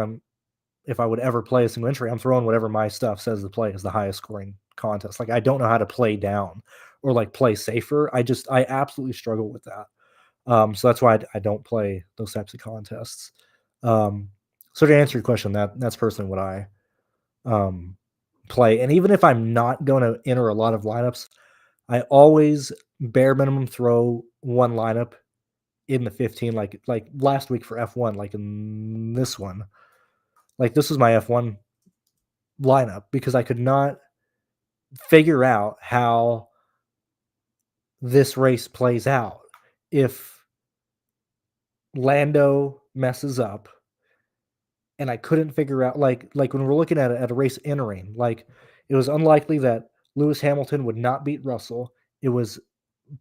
Speaker 1: if I would ever play a single entry, I'm throwing whatever my stuff says to play as the highest scoring contest. Like, I don't know how to play down or like play safer. I absolutely struggle with that. So that's why I don't play those types of contests. Um, so to answer your question, that's personally what I um, play. And even if I'm not going to enter a lot of lineups, I always bare minimum throw one lineup in the 15. Like last week for F1, like in this one, like this was my F1 lineup because I could not figure out how this race plays out. If Lando messes up, and I couldn't figure out, like when we're looking at a race entering, like it was unlikely that Lewis Hamilton would not beat Russell. It was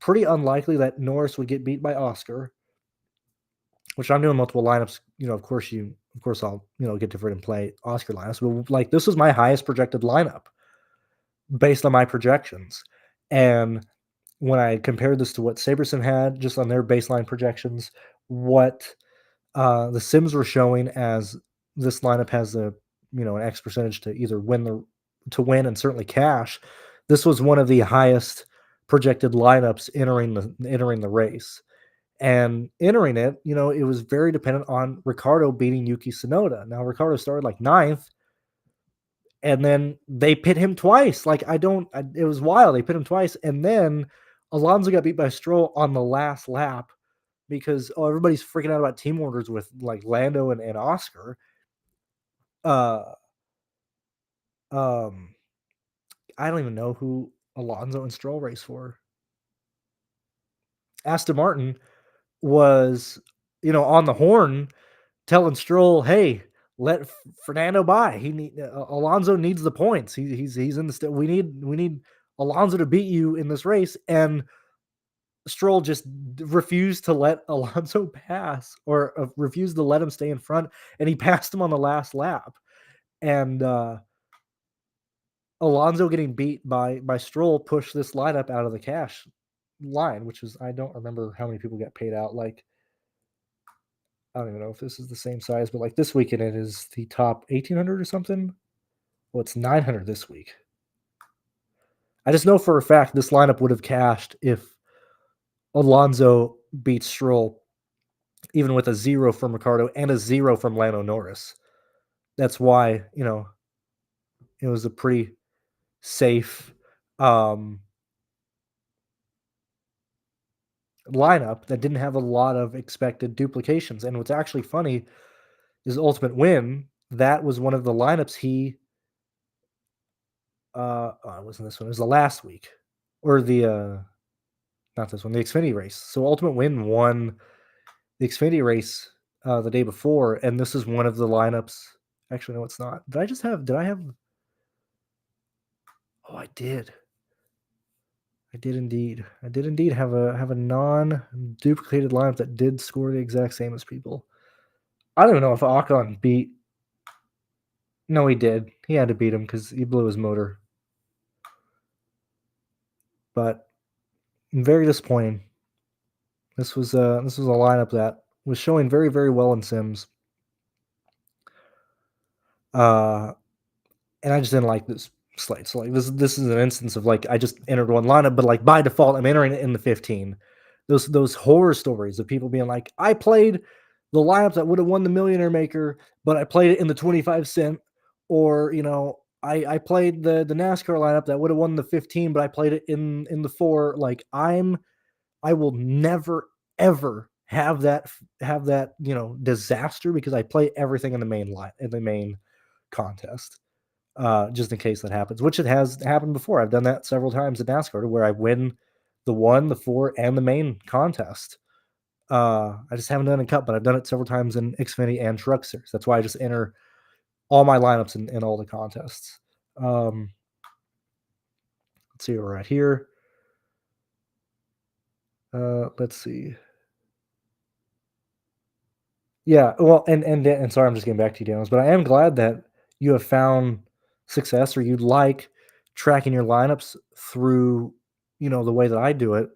Speaker 1: pretty unlikely that Norris would get beat by Oscar, which I'm doing multiple lineups. Of of course, I'll, get different and play Oscar lineups, but, like, this was my highest projected lineup based on my projections, and when I compared this to what Saberson had just on their baseline projections, what the Sims were showing as this lineup has an X percentage to either win and certainly cash. This was one of the highest projected lineups entering the race. And entering it, it was very dependent on Ricardo beating Yuki Tsunoda. Now Ricardo started like ninth, and then they pit him twice. Like it was wild. They pit him twice, and then Alonso got beat by Stroll on the last lap because everybody's freaking out about team orders with like Lando and Oscar. Uh, um, I don't even know who Alonso and Stroll race for. Aston Martin was, on the horn telling Stroll, "Hey, let Fernando by. Alonso needs the points. He's in the we need Alonso to beat you in this race." And Stroll just refused to let Alonso pass, or refused to let him stay in front, and he passed him on the last lap. And Alonso getting beat by Stroll pushed this lineup out of the cash line, which was, I don't remember how many people got paid out. Like, I don't even know if this is the same size, but like this weekend it is the top 1,800 or something. Well, it's 900 this week. I just know for a fact this lineup would have cashed if Alonso beats Stroll, even with a 0 from Ricardo and a 0 from Lando Norris. That's why, it was a pretty safe lineup that didn't have a lot of expected duplications. And what's actually funny is Ultimate Win. That was one of the lineups he it wasn't this one. It was the last week, or the not this one, the Xfinity race. So Ultimate Win won the Xfinity race the day before, and this is one of the lineups. Actually, no, it's not. Did I have? Oh, I did. I did indeed. I did indeed have a non-duplicated lineup that did score the exact same as people. I don't even know if Ocon beat. No, he did. He had to beat him because he blew his motor. But very disappointing. This was a lineup that was showing very, very well in Sims. And I just didn't like this slate. So like this is an instance of like I just entered one lineup, but like by default I'm entering it in the 15. Those horror stories of people being like, I played the lineup that would have won the Millionaire Maker, but I played it in the 25 cent, or I played the NASCAR lineup that would have won the 15, but I played it in the 4. Like I will never ever have that disaster because I play everything in the main contest. Just in case that happens, which it has happened before. I've done that several times in NASCAR to where I win the 1, the 4, and the main contest. I just haven't done it in Cup, but I've done it several times in Xfinity and Truck Series. That's why I just enter all my lineups in all the contests. Let's see where we're at here. Let's see. Yeah, well, and sorry, I'm just getting back to you, Daniels, but I am glad that you have found success, or you'd like tracking your lineups through, the way that I do it,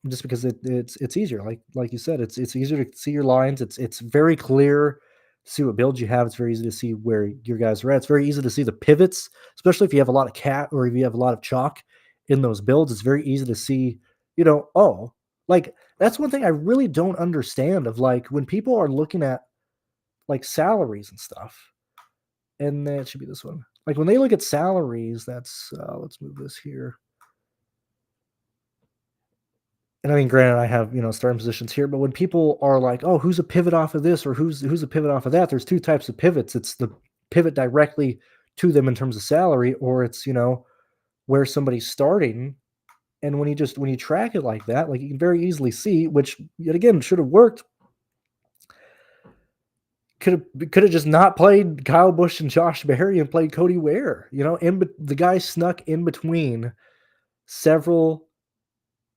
Speaker 1: just because it's easier. Like you said, it's easier to see your lines. It's very clear to see what builds you have. It's very easy to see where your guys are at. It's very easy to see the pivots, especially if you have a lot of cat or if you have a lot of chalk in those builds. It's very easy to see, oh, like that's one thing I really don't understand of like when people are looking at like salaries and stuff, and then it should be this one. Like when they look at salaries, that's let's move this here. And I mean, granted, I have starting positions here, but when people are like, "Oh, who's a pivot off of this?" or "Who's a pivot off of that?" There's two types of pivots. It's the pivot directly to them in terms of salary, or it's where somebody's starting. And when you track it like that, like you can very easily see, which yet again should have worked. Could have just not played Kyle Busch and Josh Berry and played Cody Ware. The guy snuck in between several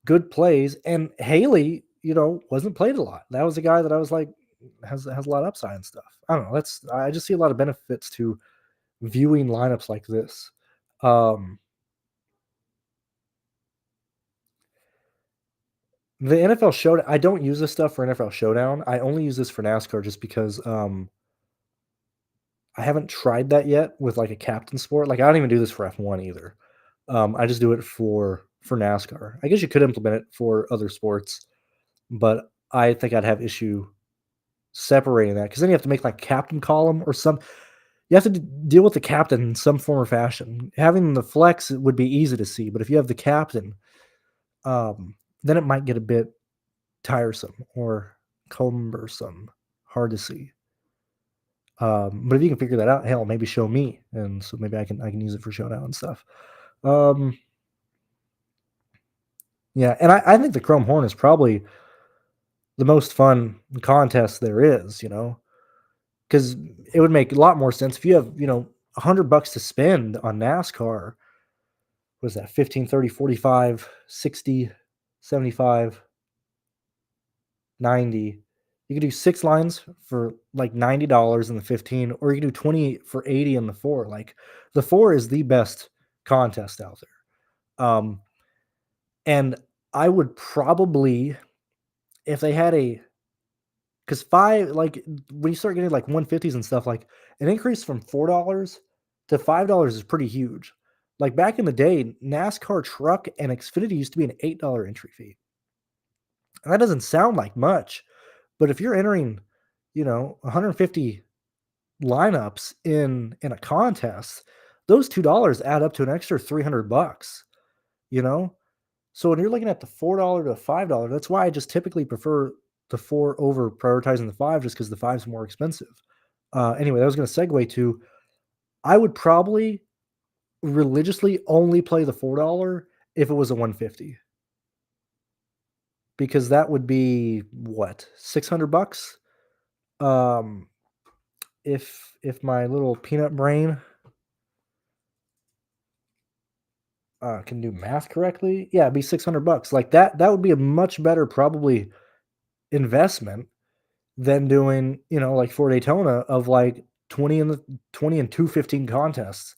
Speaker 1: good plays, and Haley, wasn't played a lot. That was a guy that I was like, has a lot of upside and stuff. I don't know. I just see a lot of benefits to viewing lineups like this. Um, the NFL Showdown. I don't use this stuff for NFL Showdown. I only use this for NASCAR just because I haven't tried that yet with like a captain sport. Like I don't even do this for F1 either. I just do it for NASCAR. I guess you could implement it for other sports, but I think I'd have issue separating that because then you have to make like captain column or some. You have to deal with the captain in some form or fashion. Having the flex would be easy to see, but if you have the captain, um, then it might get a bit tiresome or cumbersome, hard to see. But if you can figure that out, hell, maybe show me, and so maybe I can use it for showdown and stuff. Um, yeah, and I think the Chrome Horn is probably the most fun contest there is. Because it would make a lot more sense if you have $100 to spend on NASCAR. What is that? 15, 30, 45, 60, 75, 90. You could do 6 lines for like $90 in the 15, or you could do 20 for 80 in the 4. Like the 4 is the best contest out there. And I would probably, if they had a, because five, like when you start getting like 150s and stuff, like an increase from $4 to $5 is pretty huge. Like back in the day, NASCAR truck and Xfinity used to be an $8 entry fee. And that doesn't sound like much, but if you're entering, 150 lineups in a contest, those $2 add up to an extra $300, you know? So when you're looking at the $4 to $5, that's why I just typically prefer the 4 over prioritizing the 5 just because the 5 is more expensive. Anyway, that was going to segue to I would probably religiously only play the $4 if it was a 150 because that would be what, $600? Um, if my little peanut brain can do math correctly, yeah, it'd be $600. Like that would be a much better probably investment than doing, like for Daytona of like 20 and 215 contests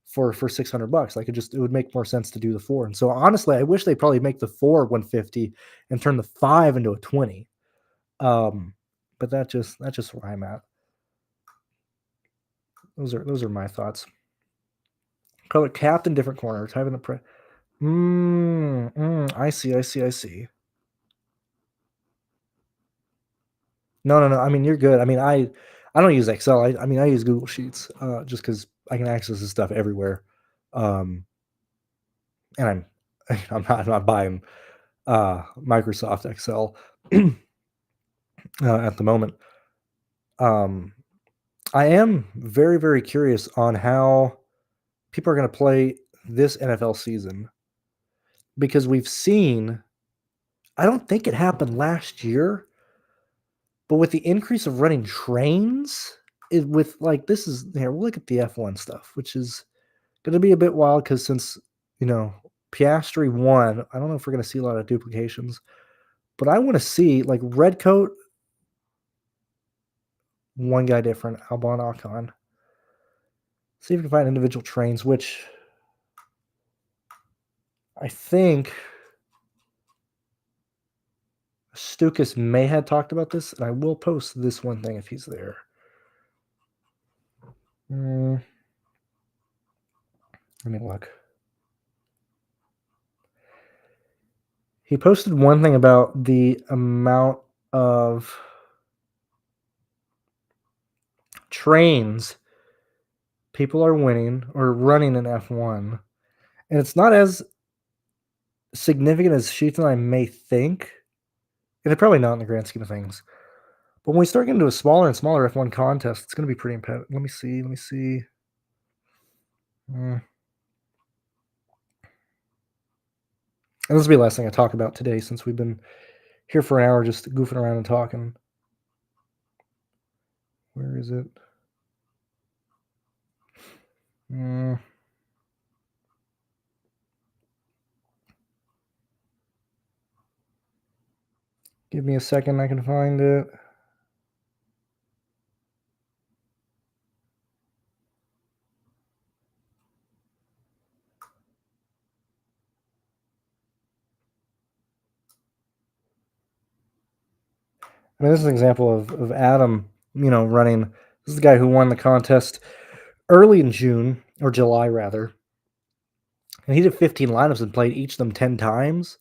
Speaker 1: for $600. Like it would make more sense to do the 4. And so honestly, I wish they probably make the 4 150 and turn the 5 into a 20. But that's just where I'm at. Those are my thoughts. Color captain different corner. Type in the I see, I see, I see. No, no, no. I mean, you're good. I mean, I don't use Excel. I mean, I use Google Sheets just because I can access this stuff everywhere. Um, and I'm not buying Microsoft Excel at the moment. Um, I am very, very curious on how people are going to play this NFL season because we've seen. I don't think it happened last year, but with the increase of running trains, with like this is here. We'll look at the F1 stuff, which is going to be a bit wild because since you know Piastri won, I don't know if we're going to see a lot of duplications, but I want to see like red coat, one guy different, Albon Ocon. See if we can find individual trains, which I think Stukas may have talked about this, and I will post this one thing if he's there. Let me look. He posted one thing about the amount of trains people are winning or running in F1, and it's not as significant as Sheets and I may think, and it's probably not in the grand scheme of things. But when we start getting to a smaller and smaller F1 contest, it's going to be pretty impactful. Let me see. And this will be the last thing I talk about today since we've been here for an hour just goofing around and talking. Where is it? Give me a second, I can find it. I mean, this is an example of Adam, running. This is the guy who won the contest early in June or July rather, and he did 15 lineups and played each of them 10 times.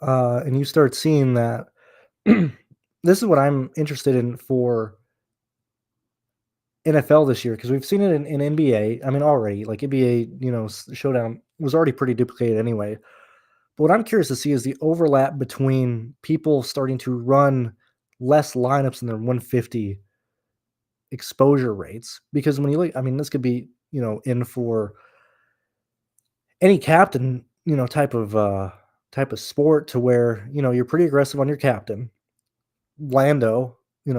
Speaker 1: And you start seeing that this is what I'm interested in for NFL this year because we've seen it in NBA. I mean, already like NBA, showdown was already pretty duplicated anyway. But what I'm curious to see is the overlap between people starting to run less lineups in their 150 exposure rates. Because when you look, I mean, this could be, in for any captain, type of sport to where, you're pretty aggressive on your captain. Lando,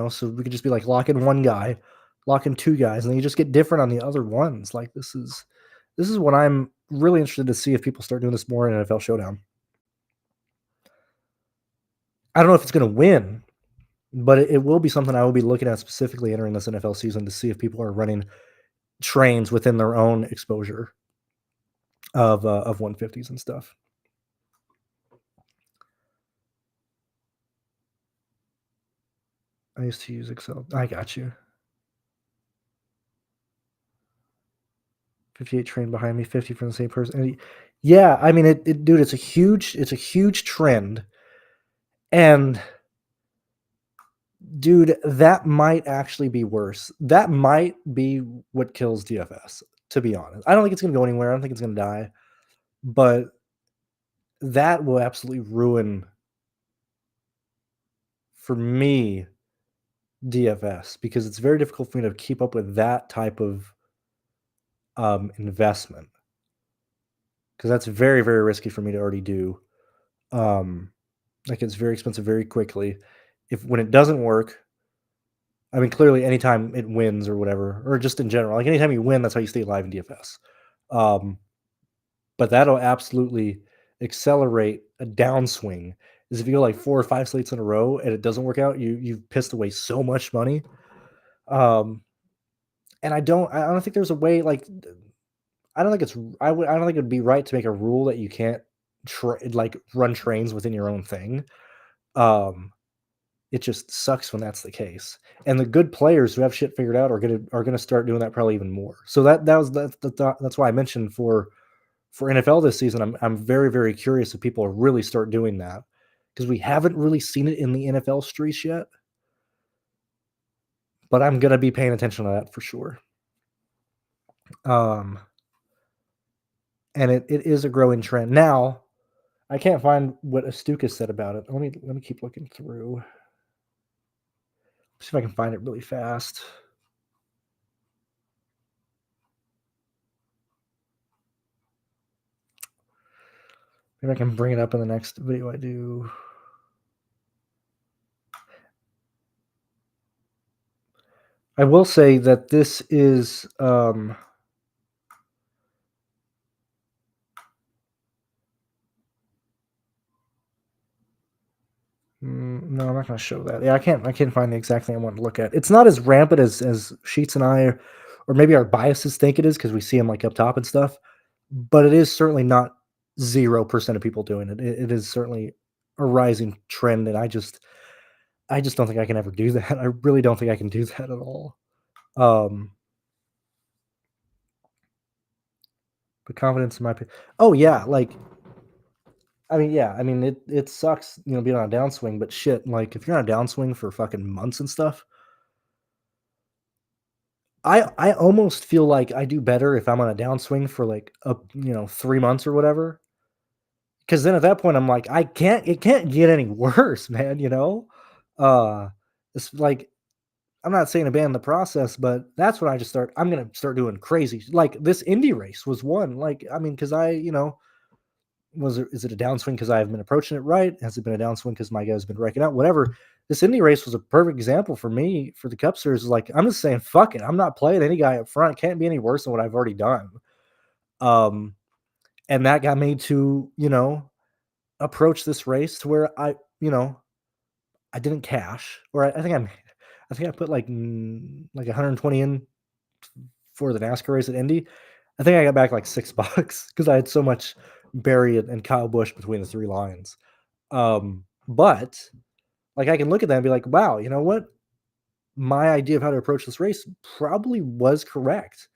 Speaker 1: so we could just be like lock in one guy, lock in two guys, and then you just get different on the other ones. Like this is what I'm really interested to see if people start doing this more in NFL Showdown. I don't know if it's going to win, but it will be something I will be looking at specifically entering this NFL season to see if people are running trains within their own exposure of 150s and stuff. I used to use Excel. I got you. 58 train behind me, 50 from the same person. Yeah, I mean dude, it's a huge trend. And dude, that might actually be worse. That might be what kills DFS, to be honest. I don't think it's gonna go anywhere. I don't think it's gonna die, but that will absolutely ruin for me DFS because it's very difficult for me to keep up with that type of investment because that's very, very risky for me to already do. Um, like it's very expensive very quickly. If when it doesn't work, I mean, clearly, anytime it wins or whatever, or just in general, like anytime you win, that's how you stay alive in DFS. Um, but that'll absolutely accelerate a downswing. Is if you go like 4 or 5 slates in a row and it doesn't work out, you've pissed away so much money. Um, and I don't think there's a way like I don't think it's I don't think it'd be right to make a rule that you can't like run trains within your own thing. Um, It just sucks when that's the case. And the good players who have shit figured out are gonna start doing that probably even more. So that's why I mentioned for NFL this season, I'm very, very curious if people really start doing that because we haven't really seen it in the NFL streets yet. But I'm gonna be paying attention to that for sure. Um, and it is a growing trend. Now, I can't find what Astuka said about it. Let me keep looking through. See if I can find it really fast. Maybe I can bring it up in the next video I do. I will say that this is no, I'm not going to show that. Yeah, I can't find the exact thing I want to look at. It's not as rampant as Sheets and I, or maybe our biases think it is because we see them like up top and stuff. But it is certainly not 0% of people doing it. It is certainly a rising trend, and I just don't think I can ever do that. I really don't think I can do that at all. Um, but confidence in my oh yeah, like I mean, yeah, I mean it sucks, being on a downswing, but shit, like if you're on a downswing for fucking months and stuff, I almost feel like I do better if I'm on a downswing for like 3 months or whatever. Cause then at that point I'm like, it can't get any worse, man, It's like I'm not saying abandon the process, but that's when I'm gonna start doing crazy. Like this indie race was one. Like, I mean, because is it a downswing because I've been approaching it right? Has it been a downswing because my guy's been wrecking out? Whatever. This Indy race was a perfect example for me for the Cup Series. Like I'm just saying, fuck it. I'm not playing any guy up front. Can't be any worse than what I've already done. Um, and that got me to approach this race to where I didn't cash, or I think I put like 120 in for the NASCAR race at Indy. I think I got back like $6 because I had so much Barry and Kyle Busch between the three lines. But Like, I can look at that and be like, "Wow, you know what? My idea of how to approach this race probably was correct."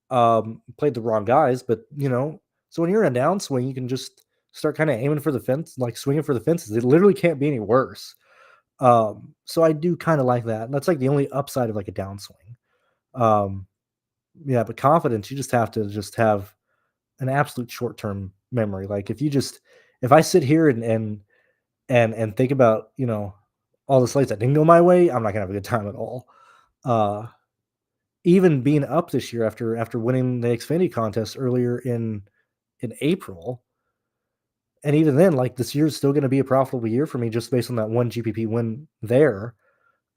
Speaker 1: Played the wrong guys, but, so when you're in a downswing, you can just start kinda aiming for the fence, like, swinging for the fences. It literally can't be any worse. So I do kinda like that. That's, like, the only upside of, like, a downswing. Um, yeah, but confidence, you just have to just have an absolute short-term memory. Like, if I sit here and think about, all the slates that didn't go my way, I'm not gonna have a good time at all. Uh, Even being up this year after winning the Xfinity contest earlier in April, and even then, like, this year is still gonna be a profitable year for me just based on that one GPP win there.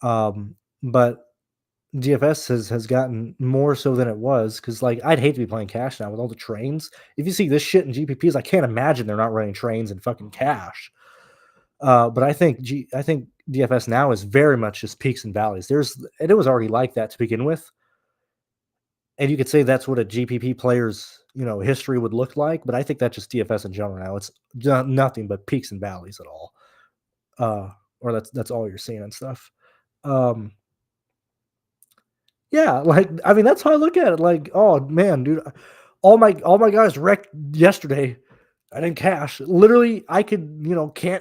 Speaker 1: But DFS has gotten more so than it was because, like, I'd hate to be playing cash now with all the trains. If you see this shit in GPPs, I can't imagine they're not running trains and fucking cash. But I think DFS now is very much just peaks and valleys. And it was already like that to begin with, and you could say that's what a GPP player's history would look like. But I think that's just DFS in general now. It's nothing but peaks and valleys at all, uh, or that's all you're seeing and stuff. Um, Yeah, like, I mean, that's how I look at it, like, "Oh, man, dude, all my guys wrecked yesterday. I didn't cash." Literally, I could,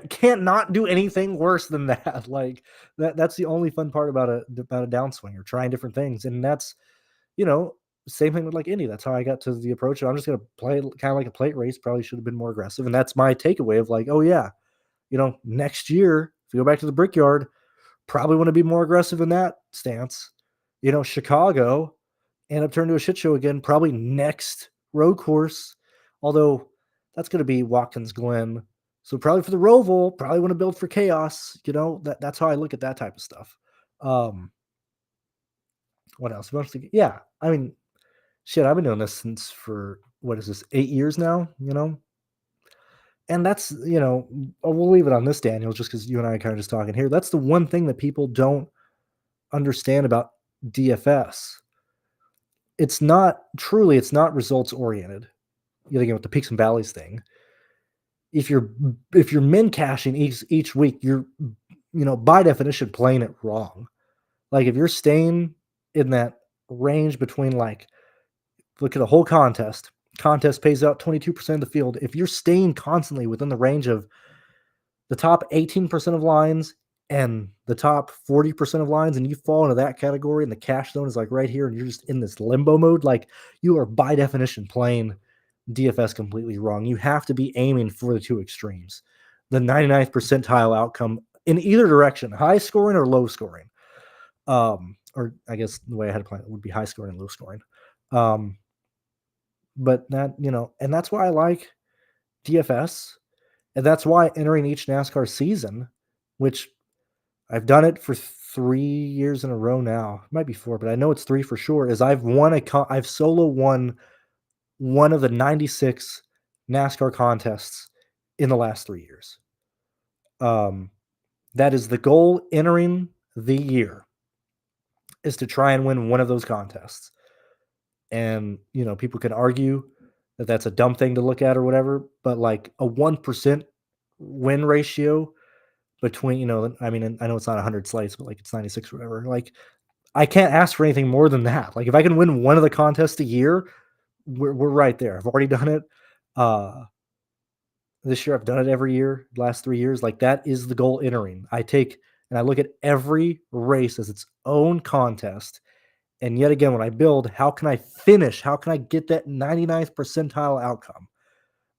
Speaker 1: can't not do anything worse than that, like, that's the only fun part about a downswinger, trying different things, and that's, you know, same thing with, like, Indy, that's how I got to the approach of I'm just gonna play it kinda like a plate race, probably should have been more aggressive, and that's my takeaway of, like, "Oh, yeah, next year, if you go back to the Brickyard, probably wanna be more aggressive in that stance." Chicago end up turning to a shit show again, probably next road course, although that's gonna be Watkins Glen. So probably for the Roval, probably wanna build for chaos, that's how I look at that type of stuff. Um, what else? Yeah, I mean, shit, I've been doing this since for what is this, 8 years now, And that's, we'll leave it on this, Daniel, just because you and I are kinda just talking here. That's the one thing that people don't understand about DFS. It's not results oriented. Yet again with the peaks and valleys thing. If you're min cashing each week, you're by definition playing it wrong. Like if you're staying in that range between like look at a whole contest. Contest pays out 22% of the field. If you're staying constantly within the range of the top 18% of lines and the top 40% of lines, and you fall into that category, and the cash zone is like right here, and you're just in this limbo mode, like you are by definition playing DFS completely wrong. You have to be aiming for the two extremes, the 99th percentile outcome in either direction, high scoring or low scoring. Or I guess the way I had to play it would be high scoring and low scoring. Um, but and that's why I like DFS. And that's why entering each NASCAR season, which I've done it for 3 years in a row now, it might be 4, but I know it's 3 for sure, is I've solo won one of the 96 NASCAR contests in the last 3 years. Um, that is the goal entering the year, is to try and win one of those contests. And, people can argue that that's a dumb thing to look at or whatever, but, like, a 1% win ratio between, I mean, I know it's not 100 slates, but, like, it's 96 or whatever, like, I can't ask for anything more than that. Like, if I can win one of the contests a year, we're right there. I've already done it. Uh, this year I've done it every year, the last 3 years, like, that is the goal entering. I look at every race as its own contest, and yet again, when I build, how can I finish? How can I get that 99th percentile outcome?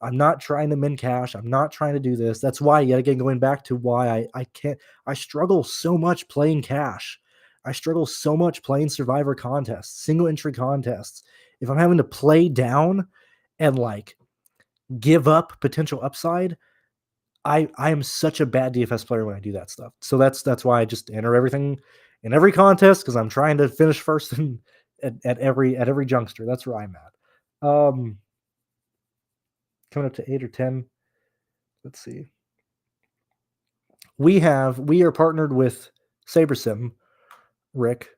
Speaker 1: I'm not trying to min cash. I'm not trying to do this. That's why, yet again, going back to why I can't, I struggle so much playing cash. I struggle so much playing survivor contests, single entry contests. If I'm having to play down and like give up potential upside, I am such a bad DFS player when I do that stuff. So that's why I just enter everything in every contest because I'm trying to finish first at every juncture. That's where I'm at. Coming up to 8 or 10. Let's see. We are partnered with SaberSim, Rick.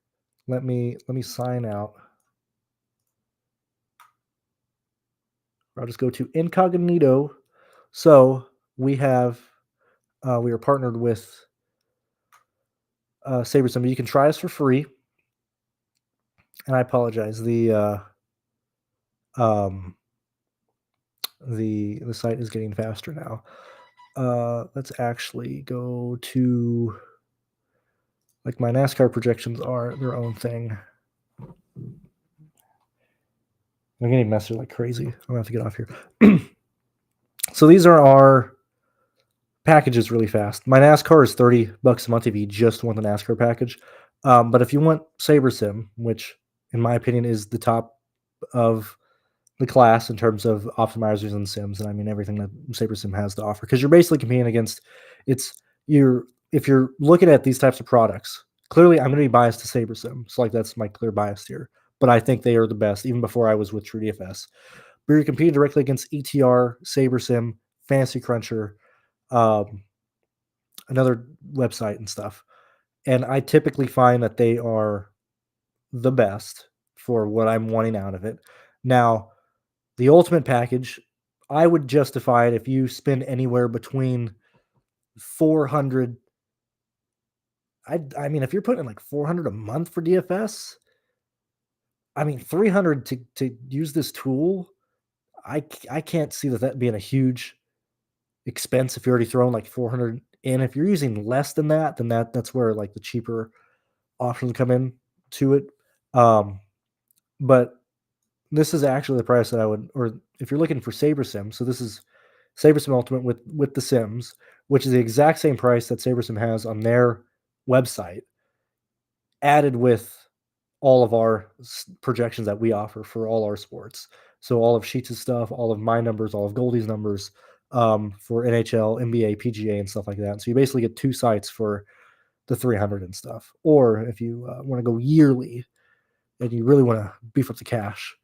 Speaker 1: Let me sign out. I'll just go to incognito. So we are partnered with SaberSim. You can try us for free. And I apologize. Um, the site is getting faster now. Let's actually go to like my NASCAR projections are their own thing. I'm getting messaged like crazy. I'm gonna have to get off here. So these are our packages really fast. My NASCAR is $30 a month if you just want the NASCAR package. But if you want SaberSim, which in my opinion is the top of the class in terms of optimizers and sims, and I mean everything that SaberSim has to offer, because you're basically competing against it's you're if you're looking at these types of products, clearly I'm going to be biased to SaberSim. So like that's my clear bias here. But I think they are the best, even before I was with TrueDFS. But you're competing directly against ETR, SaberSim, Fantasy Cruncher, um, another website and stuff. And I typically find that they are the best for what I'm wanting out of it. Now, the ultimate package, I would justify it if you spend anywhere between 400. I mean, if you're putting in like 400 a month for DFS, I mean, 300 to use this tool, I can't see that being a huge expense if you're already throwing like 400 in. If you're using less than that, then that's where like the cheaper options come in to it. But this is actually the price that I would, or if you're looking for SaberSim, so this is SaberSim Ultimate with the Sims, which is the exact same price that SaberSim has on their website, added with all of our projections that we offer for all our sports. So all of Sheets' stuff, all of my numbers, all of Goldie's numbers for NHL, NBA, PGA, and stuff like that. So you basically get two sites for the 300 and stuff. Or if you want to go yearly and you really want to beef up the cash,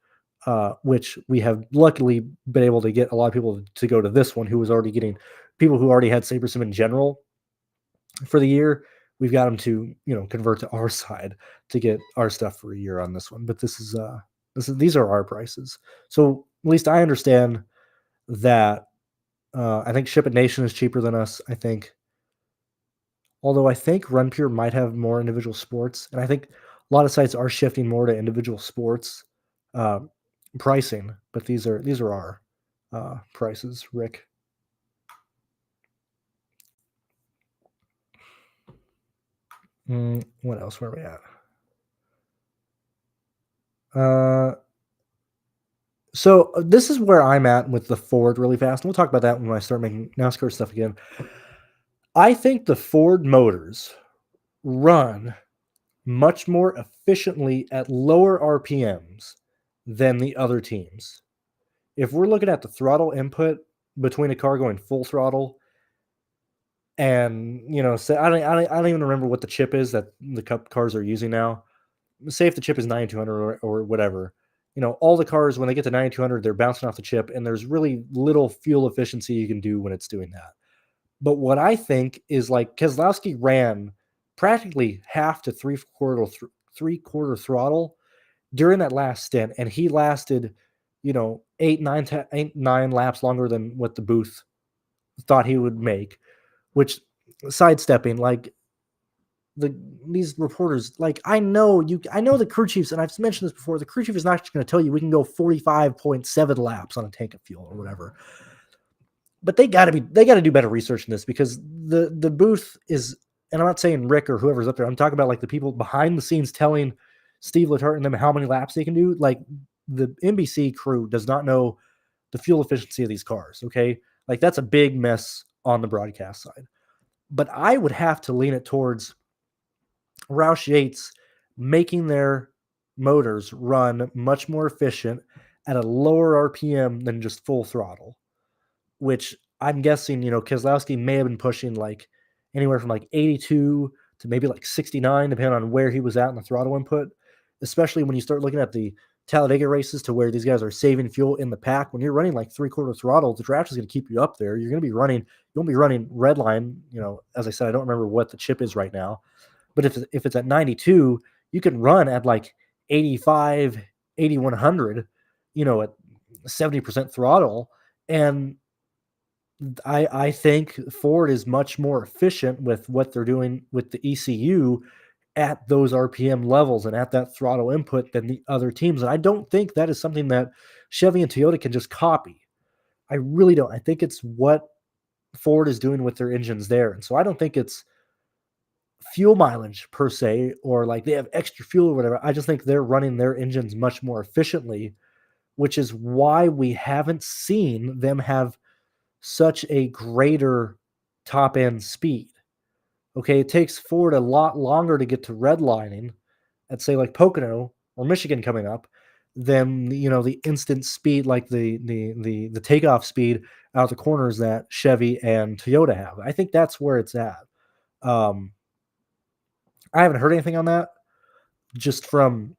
Speaker 1: which we have luckily been able to get a lot of people to go to this one who was already getting people who already had SaberSim in general for the year. We've got them to, convert to our side to get our stuff for a year on this one. But these are our prices. So at least I understand that. I think Ship It Nation is cheaper than us. Although I think RunPure might have more individual sports, and I think a lot of sites are shifting more to individual sports pricing. But these are our prices, Rick. What else? Where are we at? So this is where I'm at with the Ford really fast. And we'll talk about that when I start making NASCAR stuff again. I think the Ford motors run much more efficiently at lower RPMs than the other teams. If we're looking at the throttle input between a car going full throttle and, say, I don't even remember what the chip is that the Cup cars are using now. Say if the chip is 9200 or whatever, all the cars, when they get to 9200, they're bouncing off the chip, and there's really little fuel efficiency you can do when it's doing that. But what I think is like Keselowski ran practically half to three-quarter throttle during that last stint, and he lasted, 8, 9 laps longer than what the booth thought he would make, which sidestepping, like, these reporters, like, I know the crew chiefs, and I've mentioned this before, the crew chief is not just going to tell you we can go 45.7 laps on a tank of fuel or whatever. But they got to do better research in this, because the booth is, and I'm not saying Rick or whoever's up there, I'm talking about like the people behind the scenes telling Steve Letarte and them how many laps they can do. Like, the NBC crew does not know the fuel efficiency of these cars. Okay. Like, that's a big mess on the broadcast side. But I would have to lean it towards Roush Yates making their motors run much more efficient at a lower RPM than just full throttle, which I'm guessing, Keselowski may have been pushing like anywhere from like 82 to maybe like 69, depending on where he was at in the throttle input, especially when you start looking at the Talladega races to where these guys are saving fuel in the pack. When you're running like three-quarter throttle, the draft is going to keep you up there. You won't be running red line. As I said, I don't remember what the chip is right now, but if it's at 92, you can run at like 85, 8100, at 70% throttle. And I think Ford is much more efficient with what they're doing with the ECU at those RPM levels and at that throttle input than the other teams. And I don't think that is something that Chevy and Toyota can just copy. I really don't. I think it's what Ford is doing with their engines there. And so I don't think it's fuel mileage per se, or like they have extra fuel or whatever. I just think they're running their engines much more efficiently, which is why we haven't seen them have such a greater top end speed. Okay, it takes Ford a lot longer to get to redlining at say like Pocono or Michigan coming up than the instant speed, like the takeoff speed out the corners that Chevy and Toyota have. I think that's where it's at. Um, I haven't heard anything on that. Just from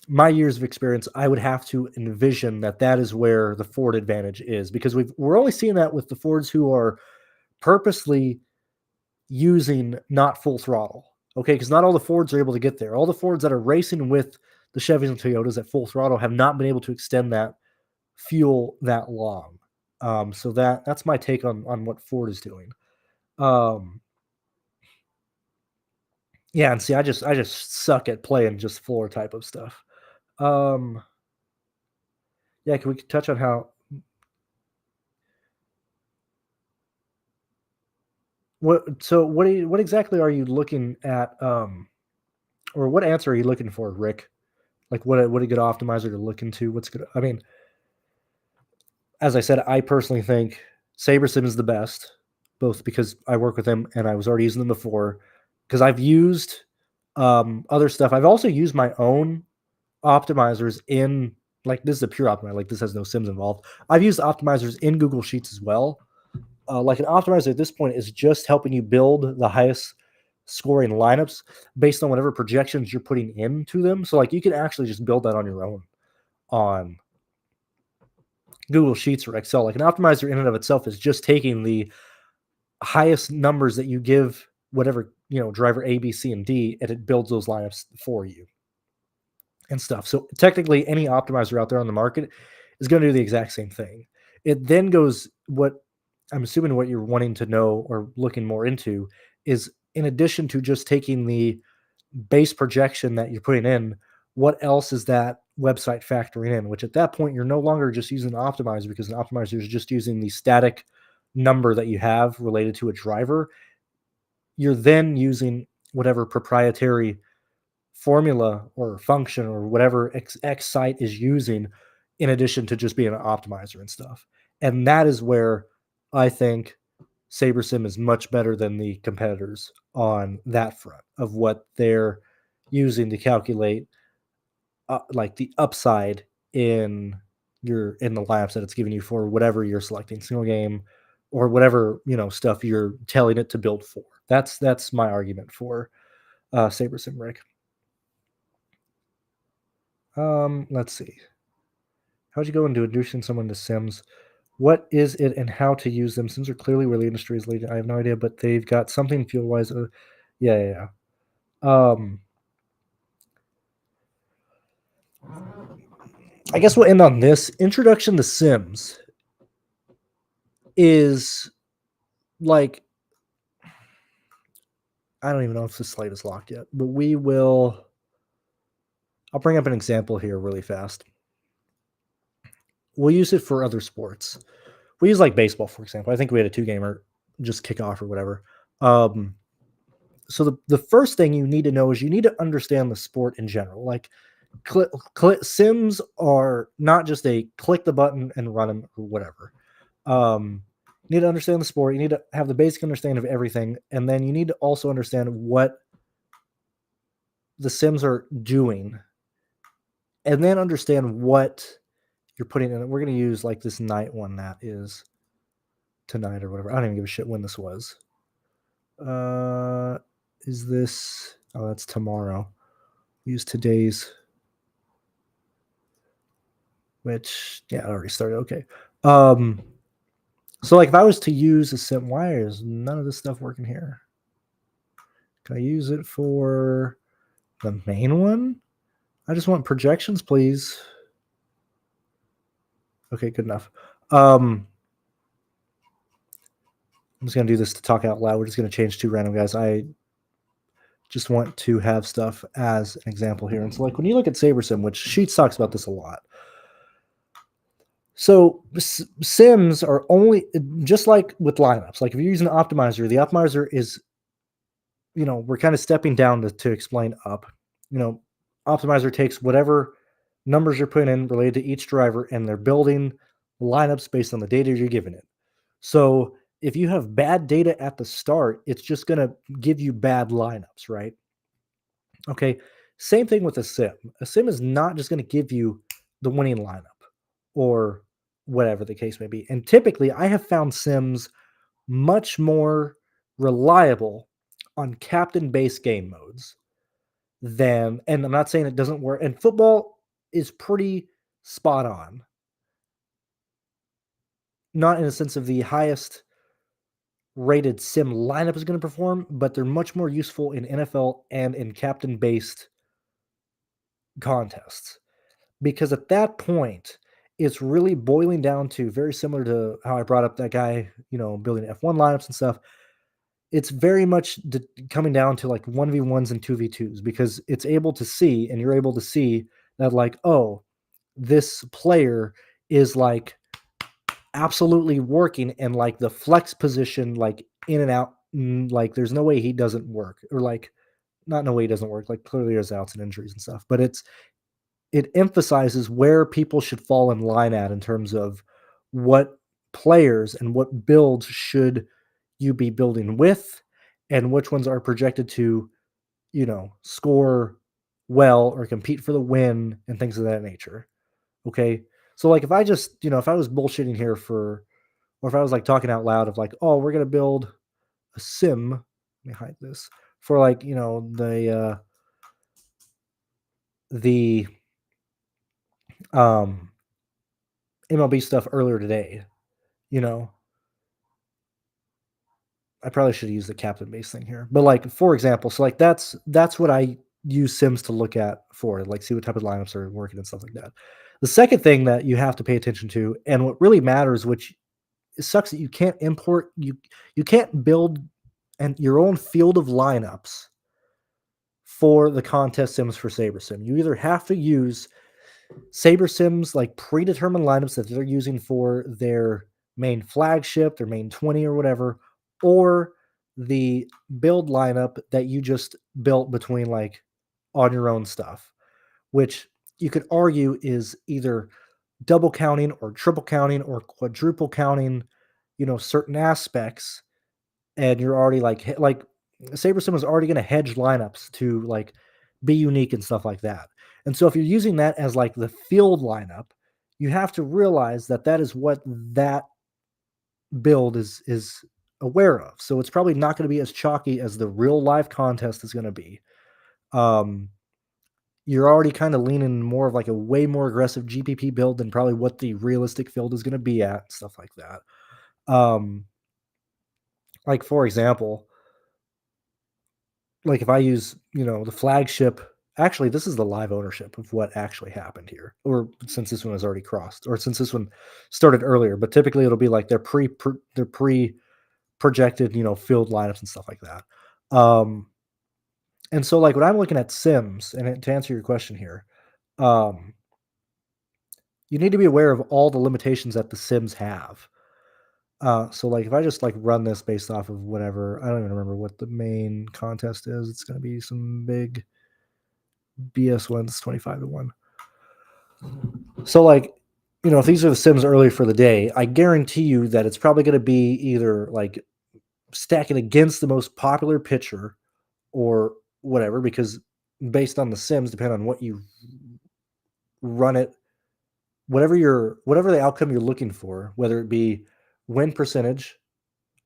Speaker 1: my years of experience, I would have to envision that that is where the Ford advantage is, because we're only seeing that with the Fords who are purposely using not full throttle. Okay, because not all the Fords are able to get there. All the Fords that are racing with the Chevys and Toyotas at full throttle have not been able to extend that fuel that long. So that's my take on what Ford is doing. Um, yeah, and see, I just suck at playing just floor type of stuff. Um, yeah, can we touch on how what exactly are you looking at? Or what answer are you looking for, Rick? Like what a good optimizer to look into? What's good? I mean, as I said, I personally think SaberSim is the best, both because I work with them and I was already using them before. Because I've used other stuff. I've also used my own optimizers in, like, this is a pure optimizer. Like, this has no sims involved. I've used optimizers in Google Sheets as well. Like, an optimizer at this point is just helping you build the highest scoring lineups based on whatever projections you're putting into them. So like you can actually just build that on your own on Google Sheets or Excel. Like, an optimizer in and of itself is just taking the highest numbers that you give whatever, driver A, B, C, and D, and it builds those lineups for you and stuff. So technically any optimizer out there on the market is going to do the exact same thing. It then goes, what I'm assuming what you're wanting to know or looking more into is, in addition to just taking the base projection that you're putting in, what else is that website factoring in? Which at that point, you're no longer just using an optimizer, because an optimizer is just using the static number that you have related to a driver. You're then using whatever proprietary formula or function or whatever X site is using, in addition to just being an optimizer and stuff. And that is where I think SaberSim is much better than the competitors on that front of what they're using to calculate like the upside in the laps that it's giving you for whatever you're selecting, single game or whatever stuff you're telling it to build for. That's my argument for SaberSim, Rick. Let's see. How'd you go into introducing someone to Sims? What is it and how to use them? Sims are clearly where the industry is leading. I have no idea, but they've got something fuel wise. Yeah. I guess we'll end on this. Introduction to Sims is like, I don't even know if the slate is locked yet, but I'll bring up an example here really fast. We'll use it for other sports. We use like baseball, for example. I think we had a 2-gamer just kick off or whatever. So the first thing you need to know is you need to understand the sport in general. Like, Sims are not just a click the button and run them or whatever. You need to understand the sport. You need to have the basic understanding of everything. And then you need to also understand what the Sims are doing. And then understand what you're putting in. We're going to use like this night one that is tonight or whatever. I don't even give a shit when this was. Is this... Oh, that's tomorrow. Use today's... Which, yeah, it already started. Okay. So like if I was to use a sim, why is none of this stuff working here? Can I use it for the main one? I just want projections, please. Okay, good enough. I'm just going to do this to talk out loud. We're just going to change two random guys. I just want to have stuff as an example here. And so, like, when you look at SaberSim, which Sheets talks about this a lot. So sims are only, just like with lineups. Like if you're using an optimizer, the optimizer is, we're kind of stepping down to explain up. You know, optimizer takes whatever numbers you're putting in related to each driver, and they're building lineups based on the data you're giving it. So if you have bad data at the start, it's just going to give you bad lineups, right? Okay. Same thing with a sim. A sim is not just going to give you the winning lineup or whatever the case may be. And typically, I have found sims much more reliable on captain based game modes than, and I'm not saying it doesn't work, and football is pretty spot on, not in a sense of the highest rated sim lineup is going to perform, but they're much more useful in NFL and in captain based contests. Because at that point, it's really boiling down to, very similar to how I brought up that guy, building F1 lineups and stuff. It's very much coming down to like 1v1s and 2v2s, because it's able to see, and you're able to see that, like, oh, this player is like absolutely working, and like the flex position, like in and out, like there's no way he doesn't work, or like, not no way he doesn't work, like clearly there's outs and injuries and stuff, but it emphasizes where people should fall in line at, in terms of what players and what builds should you be building with, and which ones are projected to, score well or compete for the win and things of that nature. Okay. So like if I just, if I was bullshitting here or if I was like talking out loud of like, oh, we're going to build a sim, let me hide this, for like, the um MLB stuff earlier today, you know, I probably should use the captain base thing here. But like, for example, so like that's what I use sims to look at for, like see what type of lineups are working and stuff like that. The second thing that you have to pay attention to, and what really matters, which it sucks that you can't import, you can't build and your own field of lineups for the contest sims for SaberSim. You either have to use SaberSim's like predetermined lineups that they're using for their main flagship, their main 20 or whatever, or the build lineup that you just built between like on your own stuff, which you could argue is either double counting or triple counting or quadruple counting, certain aspects, and you're already like SaberSim is already going to hedge lineups to like be unique and stuff like that. And so if you're using that as like the field lineup, you have to realize that that is what that build is aware of. So it's probably not going to be as chalky as the real life contest is going to be. Um, you're already kind of leaning more of like a way more aggressive GPP build than probably what the realistic field is going to be at, stuff like that. Like for example, like if I use, the flagship, actually, this is the live ownership of what actually happened here, or since this one has already crossed, or since this one started earlier, but typically it'll be like their pre projected, field lineups and stuff like that. And so like when I'm looking at sims, and to answer your question here, um, you need to be aware of all the limitations that the sims have. So like if I just like run this based off of whatever, I don't even remember what the main contest is. It's going to be some big BS ones, 25-1. So like, if these are the sims early for the day, I guarantee you that it's probably going to be either like stacking against the most popular pitcher or whatever, because based on the sims, depending on what you run it, whatever the outcome you're looking for, whether it be win percentage,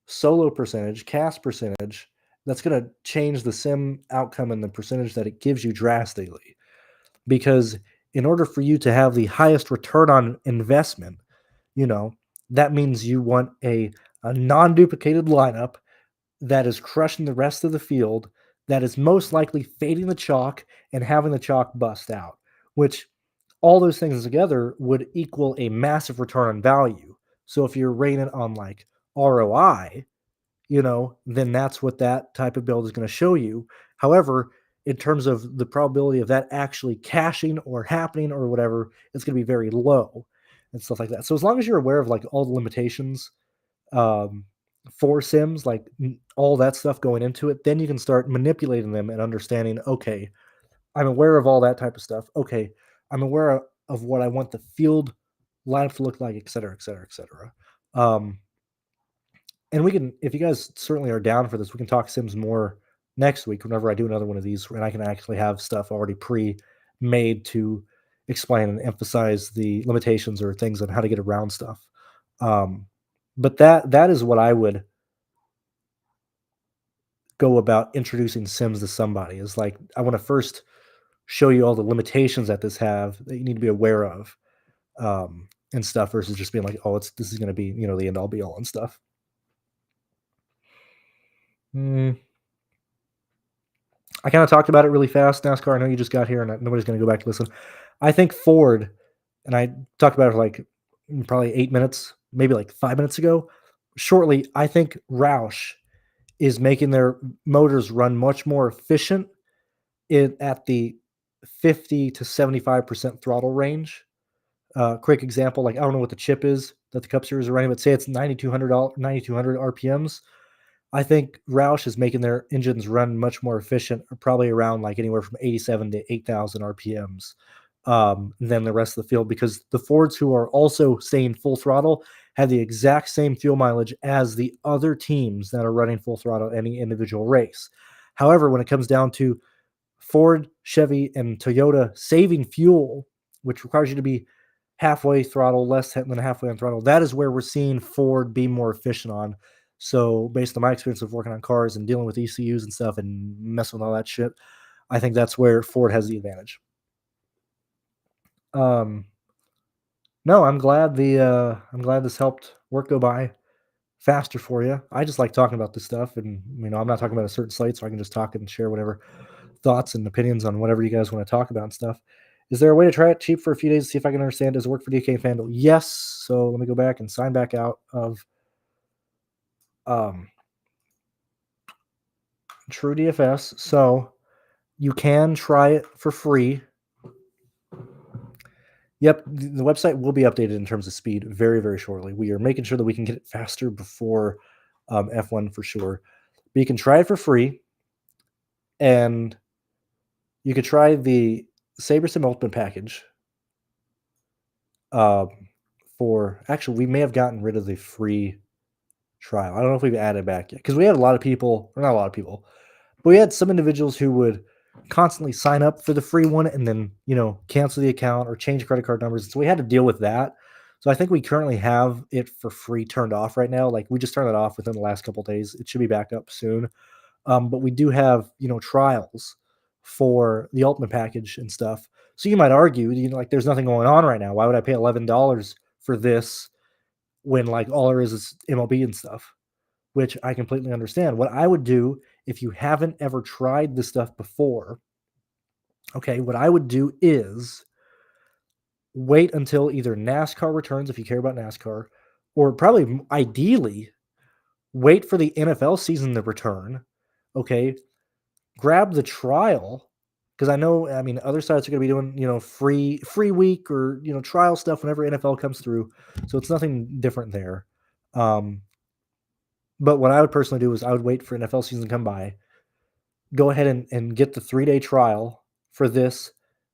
Speaker 1: solo percentage, cast percentage, that's going to change the sim outcome and the percentage that it gives you drastically. Because in order for you to have the highest return on investment, that means you want a non-duplicated lineup that is crushing the rest of the field, that is most likely fading the chalk and having the chalk bust out, which all those things together would equal a massive return on value. So if you're rating on like ROI, then that's what that type of build is going to show you. However, in terms of the probability of that actually cashing or happening or whatever, it's going to be very low and stuff like that. So as long as you're aware of like all the limitations um, for sims, like all that stuff going into it, then you can start manipulating them and understanding. Okay, I'm aware of all that type of stuff. Okay, I'm aware of what I want the field lineup to look like, et cetera, et cetera, et cetera. Um, and we can, if you guys certainly are down for this, we can talk Sims more next week whenever I do another one of these, and I can actually have stuff already pre-made to explain and emphasize the limitations or things on how to get around stuff. Um, but that is what I would go about introducing Sims to somebody. Is like I want to first show you all the limitations that this have that you need to be aware of, and stuff versus just being like, oh, this is going to be the end all be all and stuff. Mm, I kind of talked about it really fast. NASCAR, I know you just got here, and nobody's going to go back to listen. I think Ford, and I talked about it for like probably 8 minutes, maybe like 5 minutes ago. Shortly, I think Roush is making their motors run much more efficient at the 50 to 75% throttle range. Quick example, like I don't know what the chip is that the Cup Series are running, but say it's 9,200 RPMs. I think Roush is making their engines run much more efficient, probably around like anywhere from 87 to 8,000 RPMs than the rest of the field, because the Fords who are also staying full throttle have the exact same fuel mileage as the other teams that are running full throttle any individual race. However, when it comes down to Ford, Chevy, and Toyota saving fuel, which requires you to be halfway throttle, less than halfway on throttle, that is where we're seeing Ford be more efficient on. So, based on my experience of working on cars and dealing with ECUs and stuff and messing with all that shit, I think that's where Ford has the advantage. Um, no, I'm glad this helped work go by faster for you. I just like talking about this stuff, and I'm not talking about a certain site, so I can just talk and share whatever thoughts and opinions on whatever you guys want to talk about and stuff. Is there a way to try it cheap for a few days to see if I can understand? Does it work for DK and FanDuel? Yes. So let me go back and sign back out of um, TrueDFS. So you can try it for free. Yep, the website will be updated in terms of speed very, very shortly. We are making sure that we can get it faster before F1 for sure. But you can try it for free, and you could try the SaberSim Ultimate package. Um, for actually, we may have gotten rid of the free trial. I don't know if we've added back yet because we had a lot of people, or not a lot of people, but we had some individuals who would constantly sign up for the free one and then cancel the account or change credit card numbers. So we had to deal with that. So I think we currently have it for free turned off right now. Like we just turned it off within the last couple of days. It should be back up soon. But we do have trials for the ultimate package and stuff. So you might argue, like there's nothing going on right now. Why would I pay $11 for this when like all there is MLB and stuff? Which I completely understand. What I would do if you haven't ever tried this stuff before, okay, what I would do is wait until either NASCAR returns if you care about NASCAR, or probably ideally wait for the NFL season to return. Okay, grab the trial because I mean, other sites are going to be doing, free week or, trial stuff whenever NFL comes through. So it's nothing different there. Um, but what I would personally do is I would wait for NFL season to come by, go ahead and get the 3-day trial for this,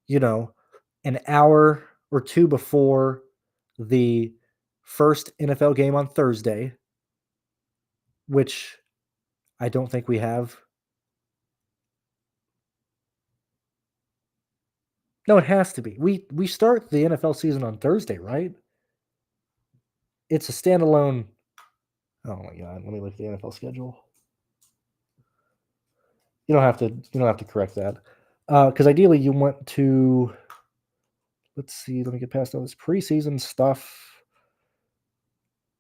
Speaker 1: an hour or two before the first NFL game on Thursday, which I don't think we have. No, it has to be. We start the NFL season on Thursday, right? It's a standalone. Oh my god, let me look at the NFL schedule. You don't have to correct that. Because ideally you want to, let's see, let me get past all this preseason stuff.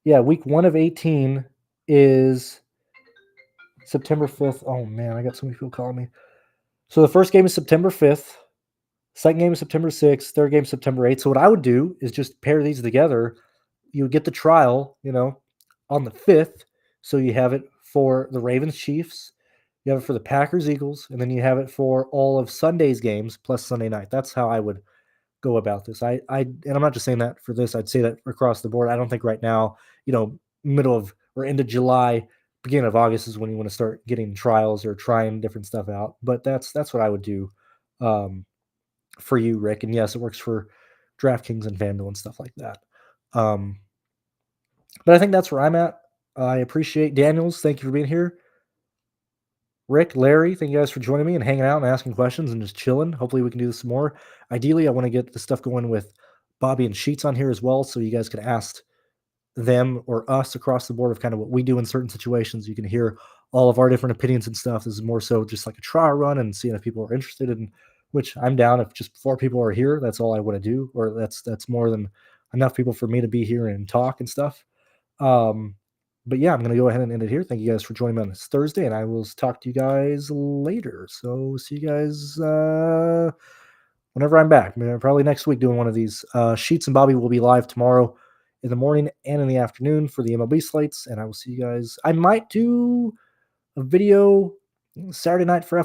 Speaker 1: Yeah, week 1 of 18 is September 5th. Oh man, I got so many people calling me. So the first game is September 5th. Second game is September 6th. Third game is September 8th. So what I would do is just pair these together. You would get the trial, on the 5th. So you have it for the Ravens Chiefs, you have it for the Packers Eagles, and then you have it for all of Sunday's games plus Sunday night. That's how I would go about this. And I'm not just saying that for this. I'd say that across the board. I don't think right now, middle of or end of July, beginning of August is when you want to start getting trials or trying different stuff out. But that's what I would do um, for you, Rick. And yes, it works for DraftKings and FanDuel and stuff like that. Um, but I think that's where I'm at. I appreciate Daniels. Thank you for being here. Rick, Larry, thank you guys for joining me and hanging out and asking questions and just chilling. Hopefully, we can do this more. Ideally, I want to get the stuff going with Bobby and Sheets on here as well, so you guys can ask them or us across the board of kind of what we do in certain situations. You can hear all of our different opinions and stuff. This is more so just like a trial run and seeing if people are interested in, which I'm down. If just 4 people are here, that's all I want to do, or that's more than enough people for me to be here and talk and stuff. Um, but yeah, I'm gonna go ahead and end it here. Thank you guys for joining me on this Thursday, and I will talk to you guys later. So see you guys whenever I'm back. Probably next week doing one of these. Sheets and Bobby will be live tomorrow in the morning and in the afternoon for the MLB slates, and I will see you guys. I might do a video Saturday night for